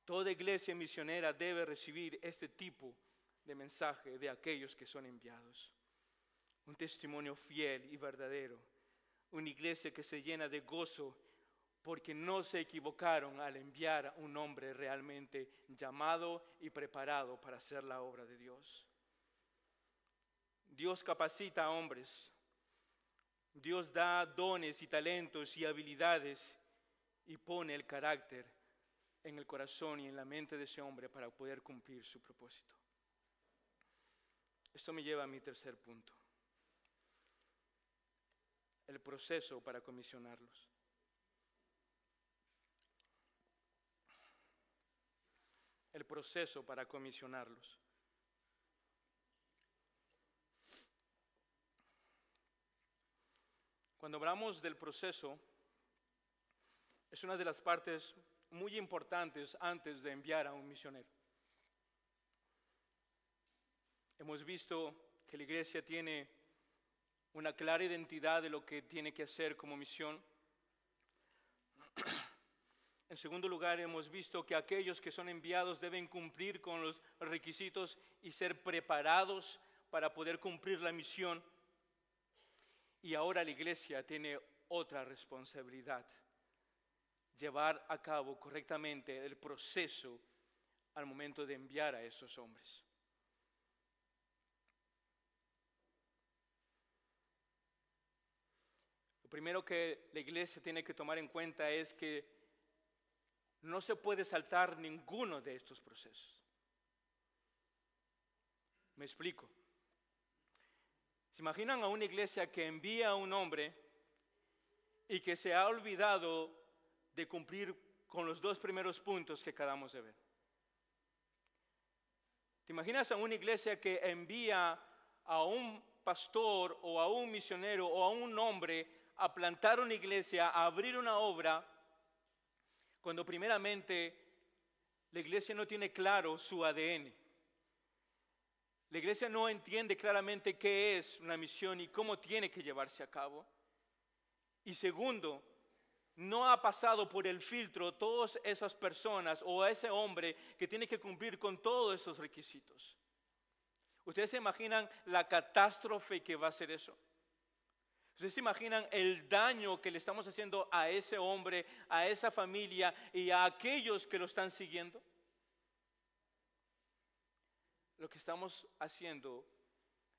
Toda iglesia misionera debe recibir este tipo de mensaje de aquellos que son enviados. Un testimonio fiel y verdadero. Una iglesia que se llena de gozo porque no se equivocaron al enviar a un hombre realmente llamado y preparado para hacer la obra de Dios. Dios capacita a hombres. Dios da dones y talentos y habilidades y pone el carácter en el corazón y en la mente de ese hombre para poder cumplir su propósito. Esto me lleva a mi tercer punto. El proceso para comisionarlos. El proceso para comisionarlos. Cuando hablamos del proceso, es una de las partes muy importantes antes de enviar a un misionero. Hemos visto que la iglesia tiene una clara identidad de lo que tiene que hacer como misión. En segundo lugar, hemos visto que aquellos que son enviados deben cumplir con los requisitos y ser preparados para poder cumplir la misión. Y ahora la iglesia tiene otra responsabilidad: llevar a cabo correctamente el proceso al momento de enviar a esos hombres. Lo primero que la iglesia tiene que tomar en cuenta es que no se puede saltar ninguno de estos procesos. Me explico. ¿Se imaginan a una iglesia que envía a un hombre y que se ha olvidado de cumplir con los dos primeros puntos que acabamos de ver? ¿Te imaginas a una iglesia que envía a un pastor o a un misionero o a un hombre a plantar una iglesia, a abrir una obra, cuando primeramente la iglesia no tiene claro su ADN? La iglesia no entiende claramente qué es una misión y cómo tiene que llevarse a cabo. Y segundo, no ha pasado por el filtro todas esas personas o a ese hombre que tiene que cumplir con todos esos requisitos. ¿Ustedes se imaginan la catástrofe que va a ser eso? ¿Ustedes se imaginan el daño que le estamos haciendo a ese hombre, a esa familia y a aquellos que lo están siguiendo? Lo que estamos haciendo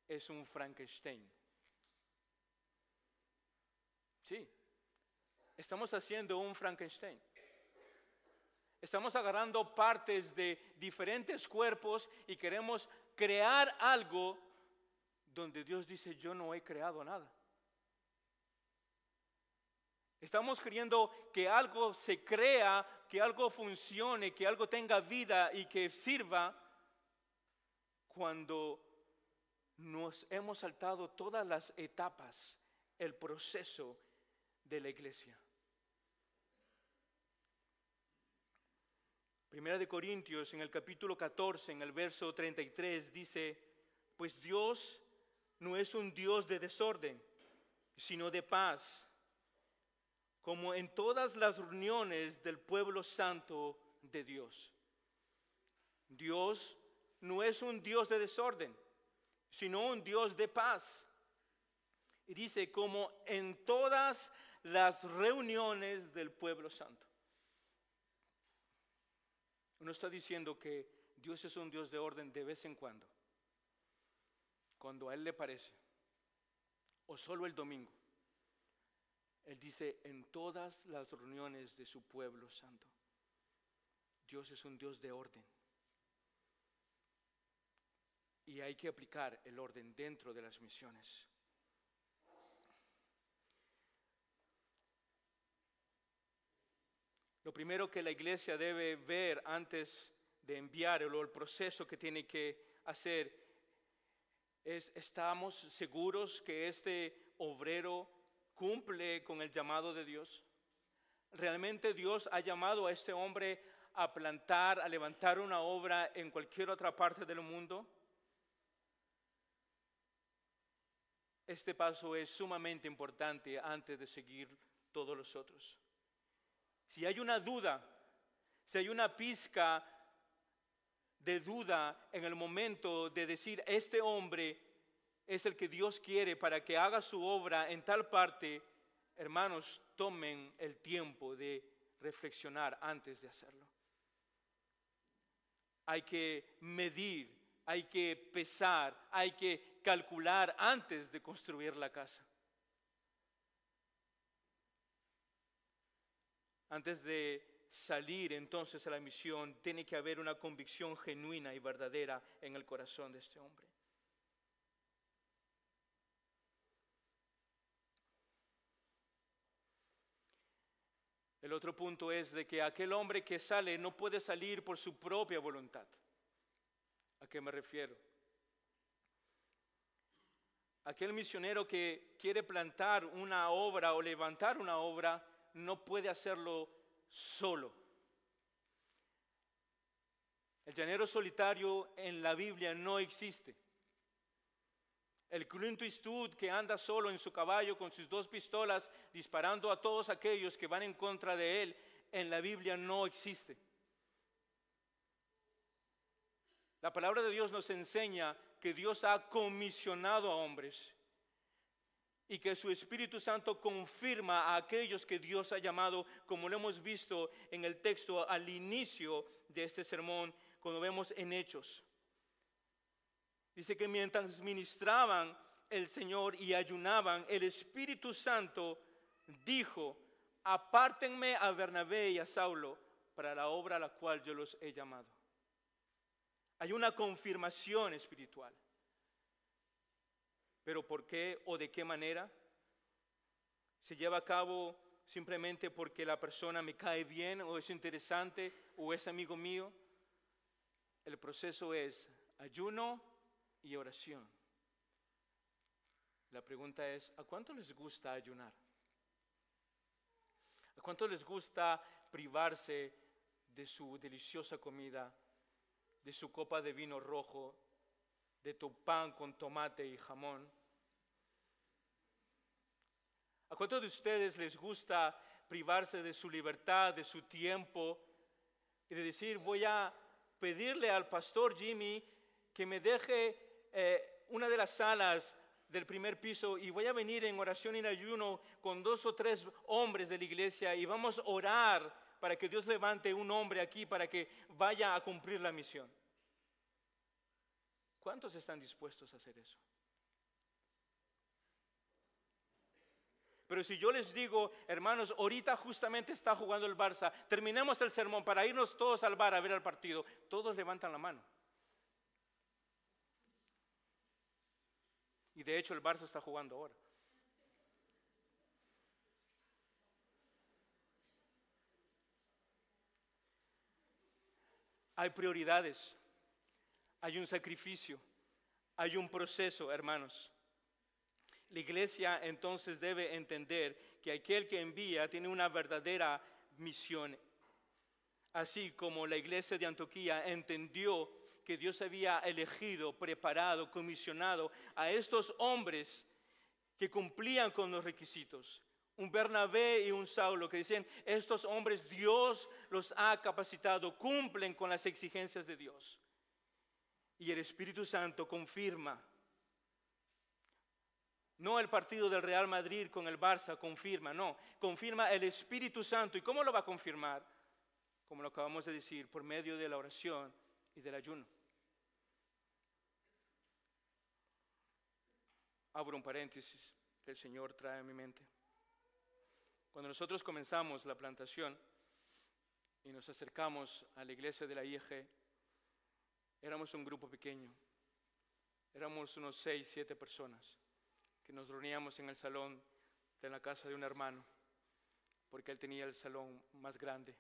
es un Frankenstein. Sí, estamos haciendo un Frankenstein. Estamos agarrando partes de diferentes cuerpos y queremos crear algo donde Dios dice, yo no he creado nada. Estamos queriendo que algo se crea, que algo funcione, que algo tenga vida y que sirva, cuando nos hemos saltado todas las etapas, el proceso de la iglesia. Primera de Corintios, en el capítulo 14, en el verso 33, dice, pues Dios no es un Dios de desorden, sino de paz, como en todas las reuniones del pueblo santo de Dios. Dios no es un Dios de desorden, sino un Dios de paz. Y dice, como en todas las reuniones del pueblo santo. Uno está diciendo que Dios es un Dios de orden de vez en cuando a Él le parece, o solo el domingo. Él dice, en todas las reuniones de su pueblo santo. Dios es un Dios de orden. y hay que aplicar el orden dentro de las misiones. Lo primero que la iglesia debe ver antes de enviar, o el proceso que tiene que hacer, es: ¿estamos seguros que este obrero cumple con el llamado de Dios? ¿Realmente Dios ha llamado a este hombre a plantar, a levantar una obra en cualquier otra parte del mundo? Este paso es sumamente importante antes de seguir todos los otros. Si hay una duda, si hay una pizca de duda en el momento de decir: este hombre es el que Dios quiere para que haga su obra en tal parte, hermanos, tomen el tiempo de reflexionar antes de hacerlo. Hay que medir, hay que pesar, hay que calcular antes de construir la casa. Antes de salir entonces a la misión, tiene que haber una convicción genuina y verdadera en el corazón de este hombre. El otro punto es de que aquel hombre que sale no puede salir por su propia voluntad. ¿A qué me refiero? Aquel misionero que quiere plantar una obra o levantar una obra no puede hacerlo solo. El llanero solitario en la Biblia no existe. El Clint Eastwood que anda solo en su caballo con sus 2 pistolas disparando a todos aquellos que van en contra de él, en la Biblia no existe. La palabra de Dios nos enseña que Dios ha comisionado a hombres y que su Espíritu Santo confirma a aquellos que Dios ha llamado, como lo hemos visto en el texto al inicio de este sermón, cuando vemos en Hechos. Dice que mientras ministraban el Señor y ayunaban, el Espíritu Santo dijo: apártenme a Bernabé y a Saulo para la obra a la cual yo los he llamado. Hay una confirmación espiritual. ¿Pero por qué o de qué manera? ¿Se lleva a cabo simplemente porque la persona me cae bien o es interesante o es amigo mío? El proceso es ayuno y oración. La pregunta es: ¿a cuánto les gusta ayunar? ¿A cuánto les gusta privarse de su deliciosa comida, de su copa de vino rojo, de tu pan con tomate y jamón? ¿A cuántos de ustedes les gusta privarse de su libertad, de su tiempo y de decir: voy a pedirle al pastor Jimmy que me deje una de las salas del primer piso y voy a venir en oración y en ayuno con 2 o 3 hombres de la iglesia y vamos a orar para que Dios levante un hombre aquí para que vaya a cumplir la misión? ¿Cuántos están dispuestos a hacer eso? Pero si yo les digo: hermanos, ahorita justamente está jugando el Barça, terminemos el sermón para irnos todos al bar a ver el partido, todos levantan la mano. Y de hecho el Barça está jugando ahora. Hay prioridades, hay un sacrificio, hay un proceso, hermanos. La iglesia entonces debe entender que aquel que envía tiene una verdadera misión. Así como la iglesia de Antioquía entendió que Dios había elegido, preparado, comisionado a estos hombres que cumplían con los requisitos. Un Bernabé y un Saulo que decían: estos hombres Dios los ha capacitado, cumplen con las exigencias de Dios. Y el Espíritu Santo confirma. No el partido del Real Madrid con el Barça confirma, no. Confirma el Espíritu Santo. ¿Y cómo lo va a confirmar? Como lo acabamos de decir, por medio de la oración y del ayuno. Abro un paréntesis que el Señor trae a mi mente. Cuando nosotros comenzamos la plantación y nos acercamos a la iglesia de la IEG, éramos un grupo pequeño. Éramos unos 6, 7 personas que nos reuníamos en el salón de la casa de un hermano, porque él tenía el salón más grande.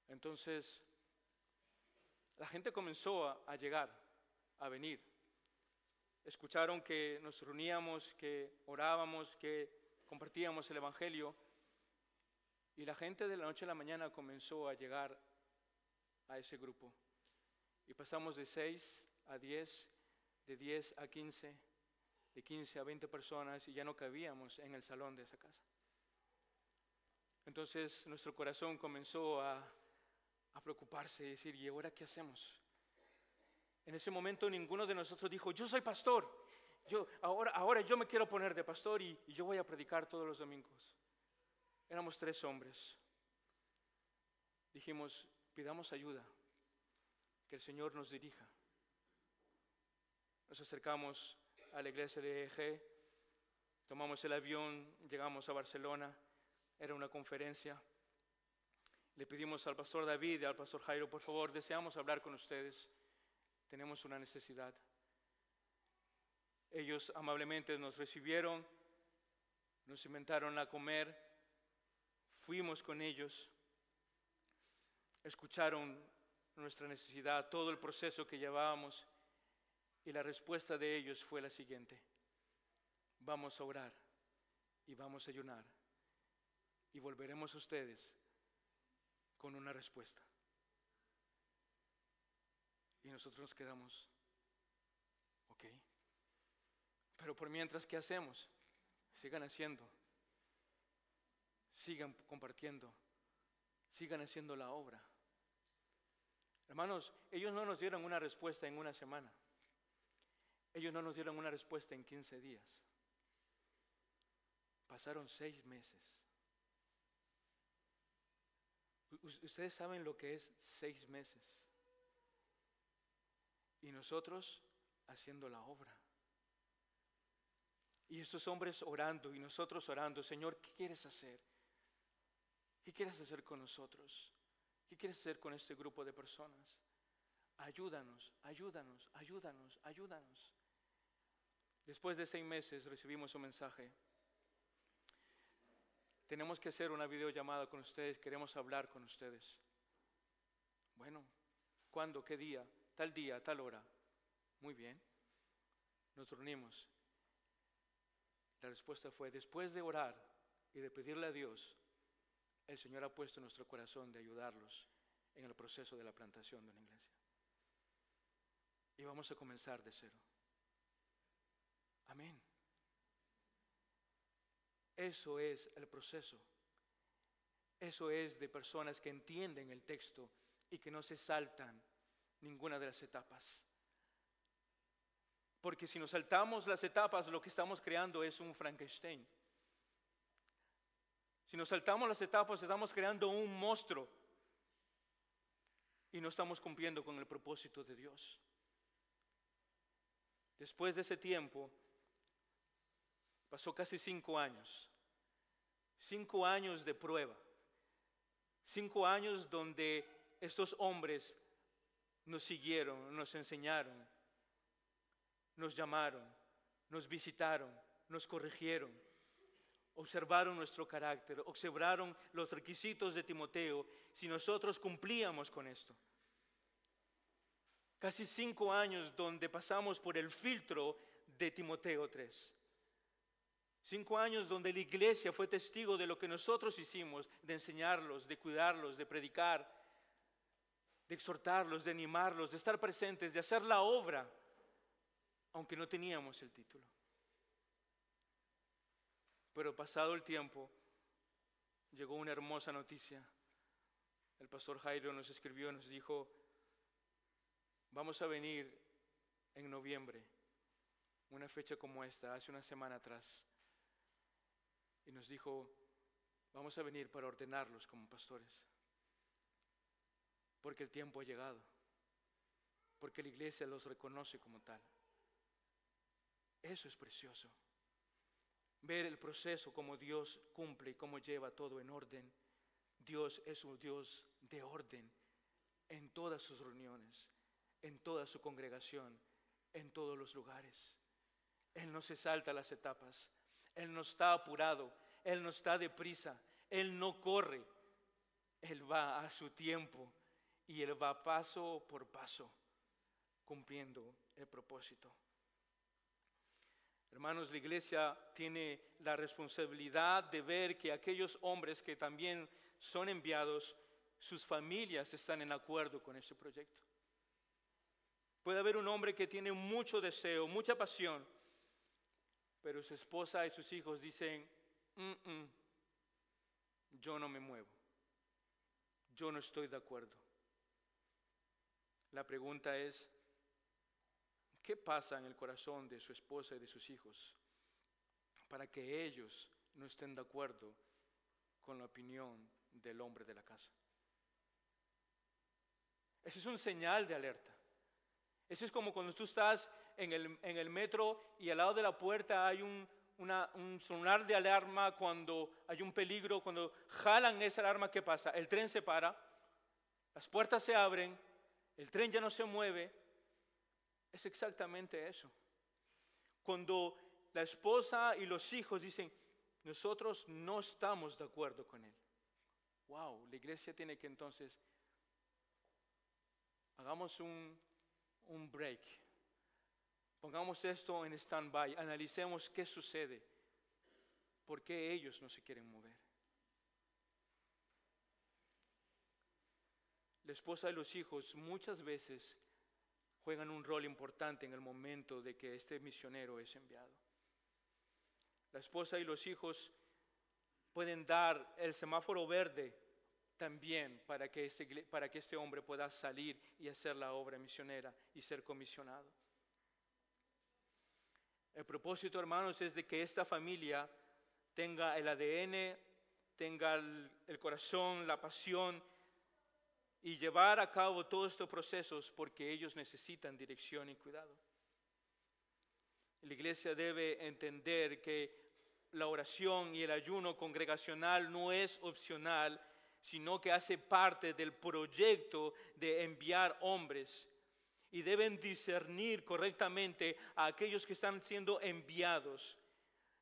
Entonces, la gente comenzó a llegar, a venir. Escucharon que nos reuníamos, que orábamos, que compartíamos el Evangelio, y la gente de la noche a la mañana comenzó a llegar a ese grupo. Y pasamos de 6 a 10, de 10 a 15, de 15 a 20 personas, y ya no cabíamos en el salón de esa casa. Entonces nuestro corazón comenzó a preocuparse y decir, ¿y ahora qué hacemos? En ese momento ninguno de nosotros dijo, yo soy pastor, ahora yo me quiero poner de pastor y yo voy a predicar todos los domingos. Éramos 3 hombres. Dijimos, pidamos ayuda, que el Señor nos dirija. Nos acercamos a la iglesia de EG, tomamos el avión, llegamos a Barcelona, era una conferencia. Le pedimos al pastor David y al pastor Jairo, por favor, deseamos hablar con ustedes, tenemos una necesidad. Ellos amablemente nos recibieron, nos invitaron a comer, fuimos con ellos, escucharon nuestra necesidad, todo el proceso que llevábamos, y la respuesta de ellos fue la siguiente: vamos a orar y vamos a ayunar y volveremos a ustedes con una respuesta. Y nosotros nos quedamos, ok, pero por mientras, ¿qué hacemos? Sigan haciendo, sigan compartiendo, sigan haciendo la obra. Hermanos, ellos no nos dieron una respuesta en una semana. Ellos no nos dieron una respuesta en 15 días. Pasaron 6 meses. Ustedes saben lo que es 6 meses. Y nosotros haciendo la obra. Y estos hombres orando y nosotros orando, Señor, ¿qué quieres hacer? ¿Qué quieres hacer con nosotros? ¿Qué quieres hacer con este grupo de personas? Ayúdanos, ayúdanos, ayúdanos, ayúdanos. Después de 6 meses recibimos un mensaje. Tenemos que hacer una videollamada con ustedes, queremos hablar con ustedes. Bueno, ¿cuándo? ¿Qué día? Tal día, tal hora. Muy bien. Nos reunimos. La respuesta fue, después de orar y de pedirle a Dios, el Señor ha puesto en nuestro corazón de ayudarlos en el proceso de la plantación de una iglesia. Y vamos a comenzar de cero. Amén. Eso es el proceso. Eso es de personas que entienden el texto y que no se saltan ninguna de las etapas. Porque si nos saltamos las etapas, lo que estamos creando es un Frankenstein. Si nos saltamos las etapas, estamos creando un monstruo y no estamos cumpliendo con el propósito de Dios. Después de ese tiempo, pasó casi 5 años. 5 años de prueba. 5 años donde estos hombres nos siguieron, nos enseñaron, nos llamaron, nos visitaron, nos corrigieron, observaron nuestro carácter, observaron los requisitos de Timoteo, si nosotros cumplíamos con esto. Casi 5 años donde pasamos por el filtro de Timoteo 3. 5 años donde la iglesia fue testigo de lo que nosotros hicimos, de enseñarlos, de cuidarlos, de predicar, de exhortarlos, de animarlos, de estar presentes, de hacer la obra, aunque no teníamos el título. Pero pasado el tiempo, llegó una hermosa noticia. El pastor Jairo nos escribió, nos dijo, vamos a venir en noviembre, una fecha como esta, hace una semana atrás. Y nos dijo, vamos a venir para ordenarlos como pastores. Porque el tiempo ha llegado. Porque la iglesia los reconoce como tal. Eso es precioso. Ver el proceso como Dios cumple y cómo lleva todo en orden. Dios es un Dios de orden en todas sus reuniones, en toda su congregación, en todos los lugares. Él no se salta las etapas. Él no está apurado. Él no está deprisa. Él no corre. Él va a su tiempo y Él va paso por paso cumpliendo el propósito. Hermanos, la iglesia tiene la responsabilidad de ver que aquellos hombres que también son enviados, sus familias están en acuerdo con ese proyecto. Puede haber un hombre que tiene mucho deseo, mucha pasión, pero su esposa y sus hijos dicen, yo no me muevo, yo no estoy de acuerdo. La pregunta es, ¿qué pasa en el corazón de su esposa y de sus hijos para que ellos no estén de acuerdo con la opinión del hombre de la casa? Ese es un señal de alerta. Eso es como cuando tú estás en el metro y al lado de la puerta hay un sonar de alarma cuando hay un peligro. Cuando jalan esa alarma, ¿qué pasa? El tren se para, las puertas se abren, el tren ya no se mueve. Es exactamente eso. Cuando la esposa y los hijos dicen, nosotros no estamos de acuerdo con él. Wow, la iglesia tiene que entonces, hagamos un break. Pongamos esto en stand-by, analicemos qué sucede, por qué ellos no se quieren mover. La esposa y los hijos muchas veces juegan un rol importante en el momento de que este misionero es enviado. La esposa y los hijos pueden dar el semáforo verde también para que este hombre pueda salir y hacer la obra misionera y ser comisionado. El propósito, hermanos, es de que esta familia tenga el ADN, tenga el corazón, la pasión y llevar a cabo todos estos procesos porque ellos necesitan dirección y cuidado. La iglesia debe entender que la oración y el ayuno congregacional no es opcional, sino que hace parte del proyecto de enviar hombres. Y deben discernir correctamente a aquellos que están siendo enviados.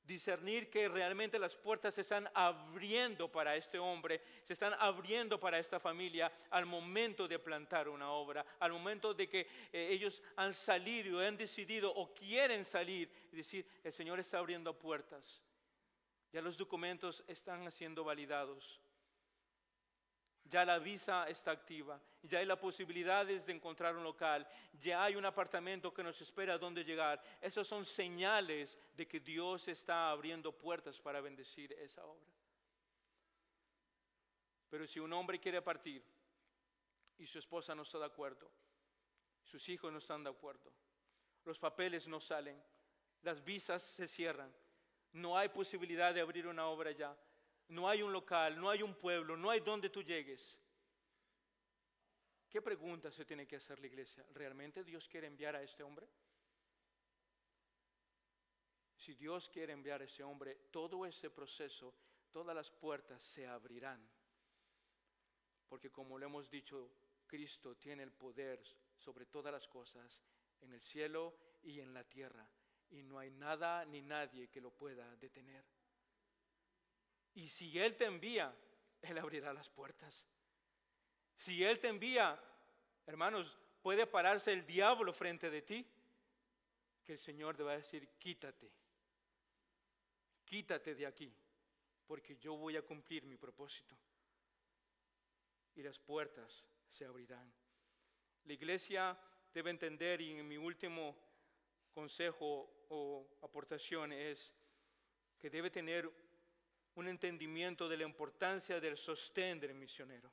Discernir que realmente las puertas se están abriendo para este hombre, se están abriendo para esta familia al momento de plantar una obra, al momento de que ellos han salido, han decidido o quieren salir y decir, el Señor está abriendo puertas. Ya los documentos están siendo validados. Ya la visa está activa, ya hay la posibilidad de encontrar un local, ya hay un apartamento que nos espera donde llegar. Esas son señales de que Dios está abriendo puertas para bendecir esa obra. Pero si un hombre quiere partir y su esposa no está de acuerdo, sus hijos no están de acuerdo, los papeles no salen, las visas se cierran, no hay posibilidad de abrir una obra ya. No hay un local, no hay un pueblo, no hay donde tú llegues. ¿Qué pregunta se tiene que hacer la iglesia? ¿Realmente Dios quiere enviar a este hombre? Si Dios quiere enviar a ese hombre, todo ese proceso, todas las puertas se abrirán. Porque como lo hemos dicho, Cristo tiene el poder sobre todas las cosas en el cielo y en la tierra. Y no hay nada ni nadie que lo pueda detener. Y si Él te envía, Él abrirá las puertas. Si Él te envía, hermanos, puede pararse el diablo frente de ti, que el Señor te va a decir, quítate de aquí, porque yo voy a cumplir mi propósito. Y las puertas se abrirán. La iglesia debe entender, y en mi último consejo o aportación es que debe tener un entendimiento de la importancia del sostén del misionero.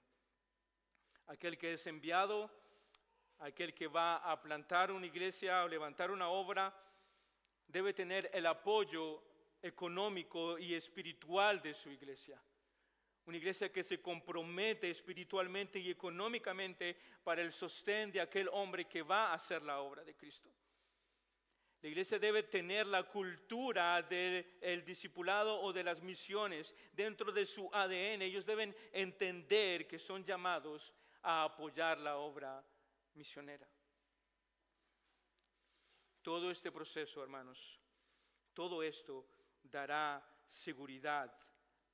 Aquel que es enviado, aquel que va a plantar una iglesia o levantar una obra, debe tener el apoyo económico y espiritual de su iglesia. Una iglesia que se compromete espiritualmente y económicamente para el sostén de aquel hombre que va a hacer la obra de Cristo. La iglesia debe tener la cultura del discipulado o de las misiones dentro de su ADN. Ellos deben entender que son llamados a apoyar la obra misionera. Todo este proceso, hermanos, todo esto dará seguridad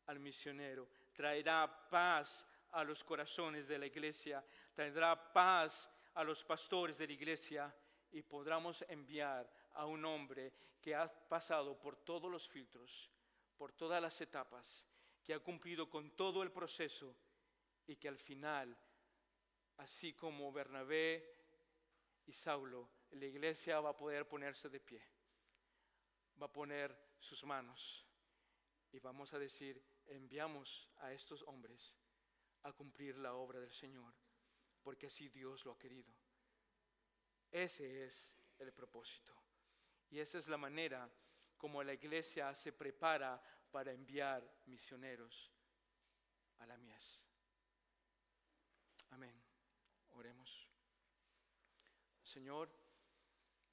al misionero, traerá paz a los corazones de la iglesia, traerá paz a los pastores de la iglesia y podremos enviar a un hombre que ha pasado por todos los filtros, por todas las etapas, que ha cumplido con todo el proceso y que al final, así como Bernabé y Saulo, la iglesia va a poder ponerse de pie, va a poner sus manos y vamos a decir, enviamos a estos hombres a cumplir la obra del Señor, porque así Dios lo ha querido. Ese es el propósito y esa es la manera como la iglesia se prepara para enviar misioneros a la mies. Amén. Oremos. Señor,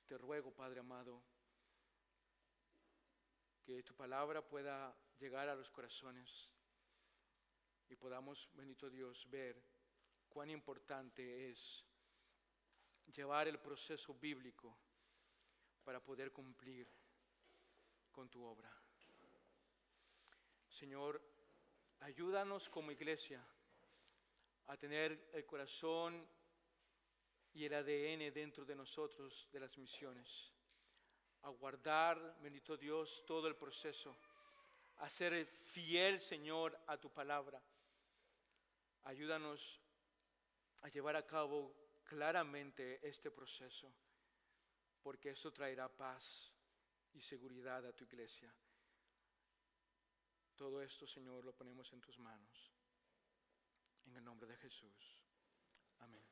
te ruego, Padre amado, que tu palabra pueda llegar a los corazones y podamos, bendito Dios, ver cuán importante es llevar el proceso bíblico para poder cumplir con tu obra. Señor, ayúdanos como iglesia a tener el corazón y el ADN dentro de nosotros de las misiones, a guardar, bendito Dios, todo el proceso, a ser fiel, Señor, a tu palabra. Ayúdanos a llevar a cabo claramente este proceso, porque eso traerá paz y seguridad a tu iglesia. Todo esto, Señor, lo ponemos en tus manos. En el nombre de Jesús. Amén.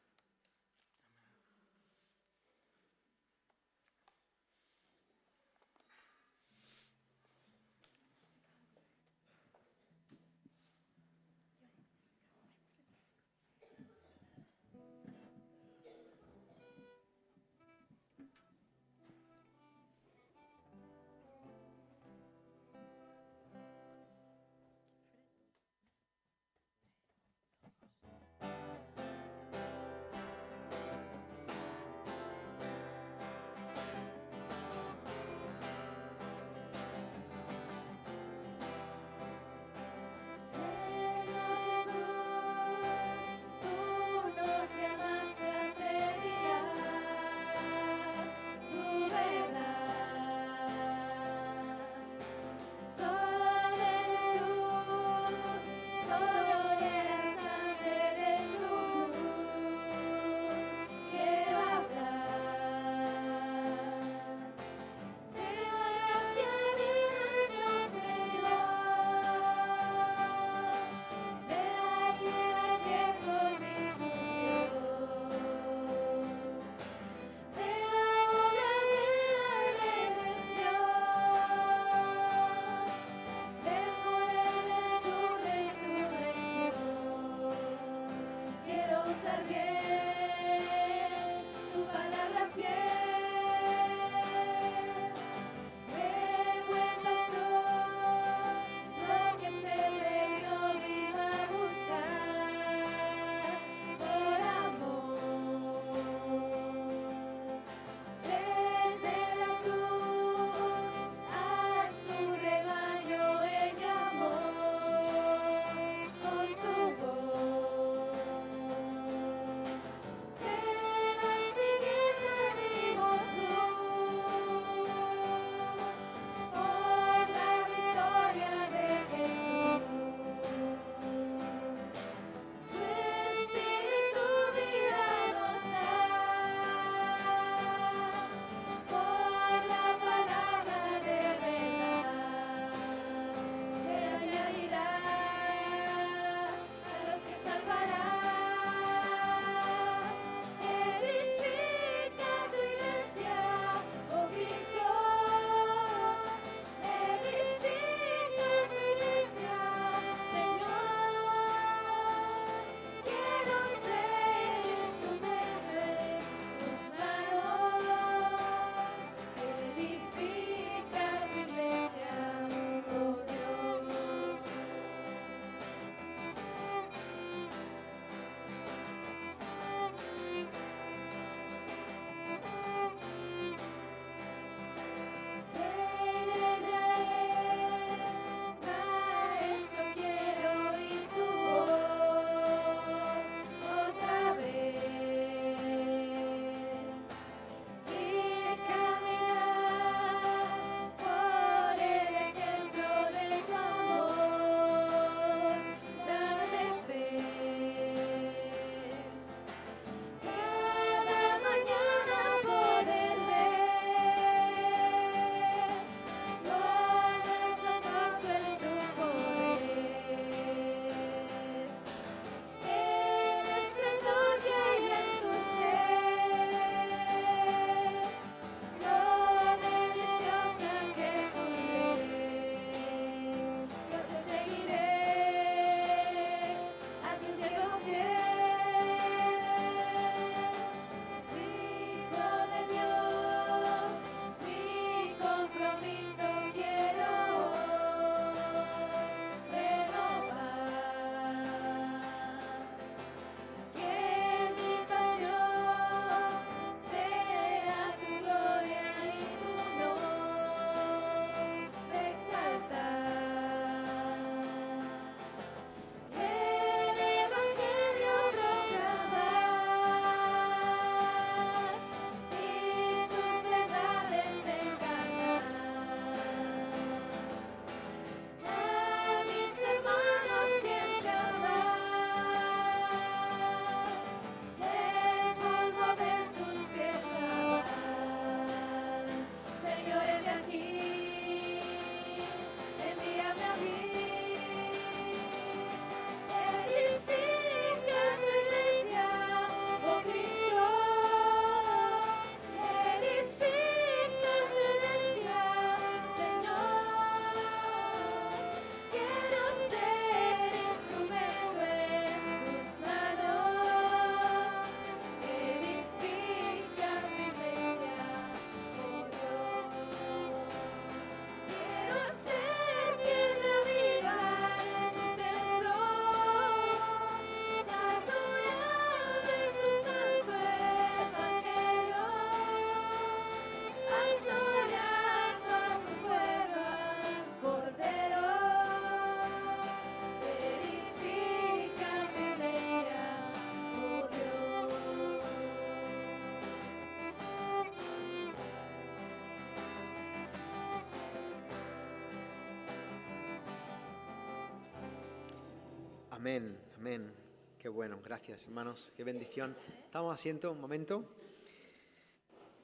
Amén, amén. Qué bueno, gracias hermanos, qué bendición. Tomamos asiento un momento.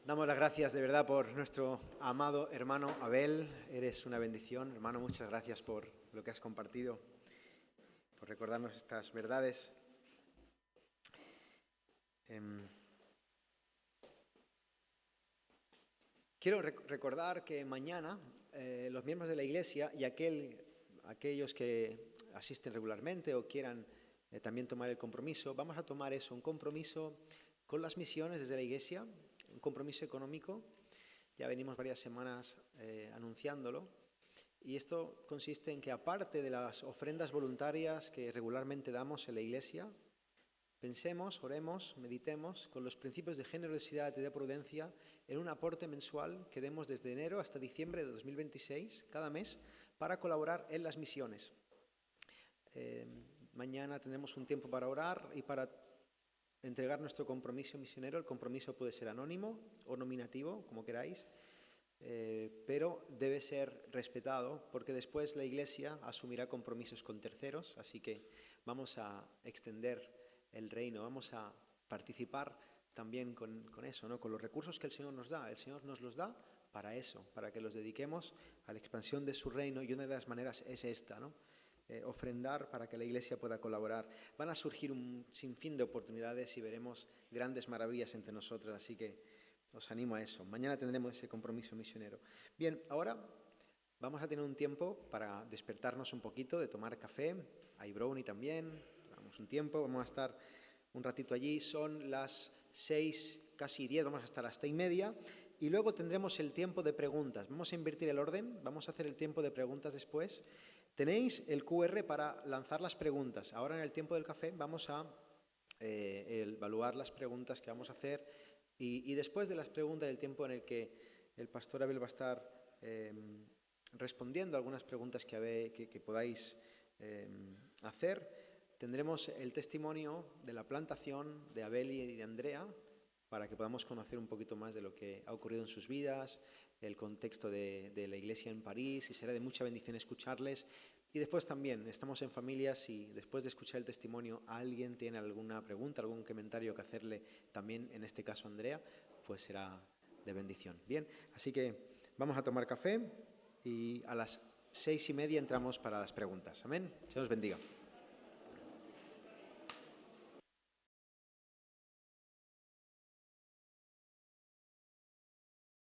Damos las gracias de verdad por nuestro amado hermano Abel. Eres una bendición, hermano. Muchas gracias por lo que has compartido, por recordarnos estas verdades. Quiero recordar que mañana los miembros de la Iglesia y aquellos que asisten regularmente o quieran también tomar el compromiso, vamos a tomar eso, un compromiso con las misiones desde la Iglesia, un compromiso económico. Ya venimos varias semanas anunciándolo. Y esto consiste en que, aparte de las ofrendas voluntarias que regularmente damos en la Iglesia, pensemos, oremos, meditemos con los principios de generosidad y de prudencia en un aporte mensual que demos desde enero hasta diciembre de 2026, cada mes, para colaborar en las misiones. Mañana tendremos un tiempo para orar y para entregar nuestro compromiso misionero. El compromiso puede ser anónimo o nominativo, como queráis, pero debe ser respetado porque después la Iglesia asumirá compromisos con terceros, así que vamos a extender el reino, vamos a participar también con eso, ¿no? Con los recursos que el Señor nos da. El Señor nos los da para eso, para que los dediquemos a la expansión de su reino, y una de las maneras es esta, ¿no? Ofrendar para que la Iglesia pueda colaborar. Van a surgir un sinfín de oportunidades y veremos grandes maravillas entre nosotros, así que os animo a eso. Mañana tendremos ese compromiso misionero. Bien, ahora vamos a tener un tiempo para despertarnos un poquito, de tomar café. Hay brownie también. Damos un tiempo, vamos a estar un ratito allí. Son las 6, casi 10, vamos a estar hasta 6:30. Y luego tendremos el tiempo de preguntas. Vamos a invertir el orden, vamos a hacer el tiempo de preguntas después. Tenéis el QR para lanzar las preguntas. Ahora, en el tiempo del café, vamos a evaluar las preguntas que vamos a hacer, y después de las preguntas, el tiempo en el que el pastor Abel va a estar respondiendo algunas preguntas que podáis hacer, tendremos el testimonio de la plantación de Abel y de Andrea, para que podamos conocer un poquito más de lo que ha ocurrido en sus vidas, el contexto de la iglesia en París, y será de mucha bendición escucharles. Y después también estamos en familia. Si después de escuchar el testimonio alguien tiene alguna pregunta, algún comentario que hacerle también, en este caso Andrea, pues será de bendición. Bien, así que vamos a tomar café y a las 6:30 entramos para las preguntas. Amén. Se os bendiga.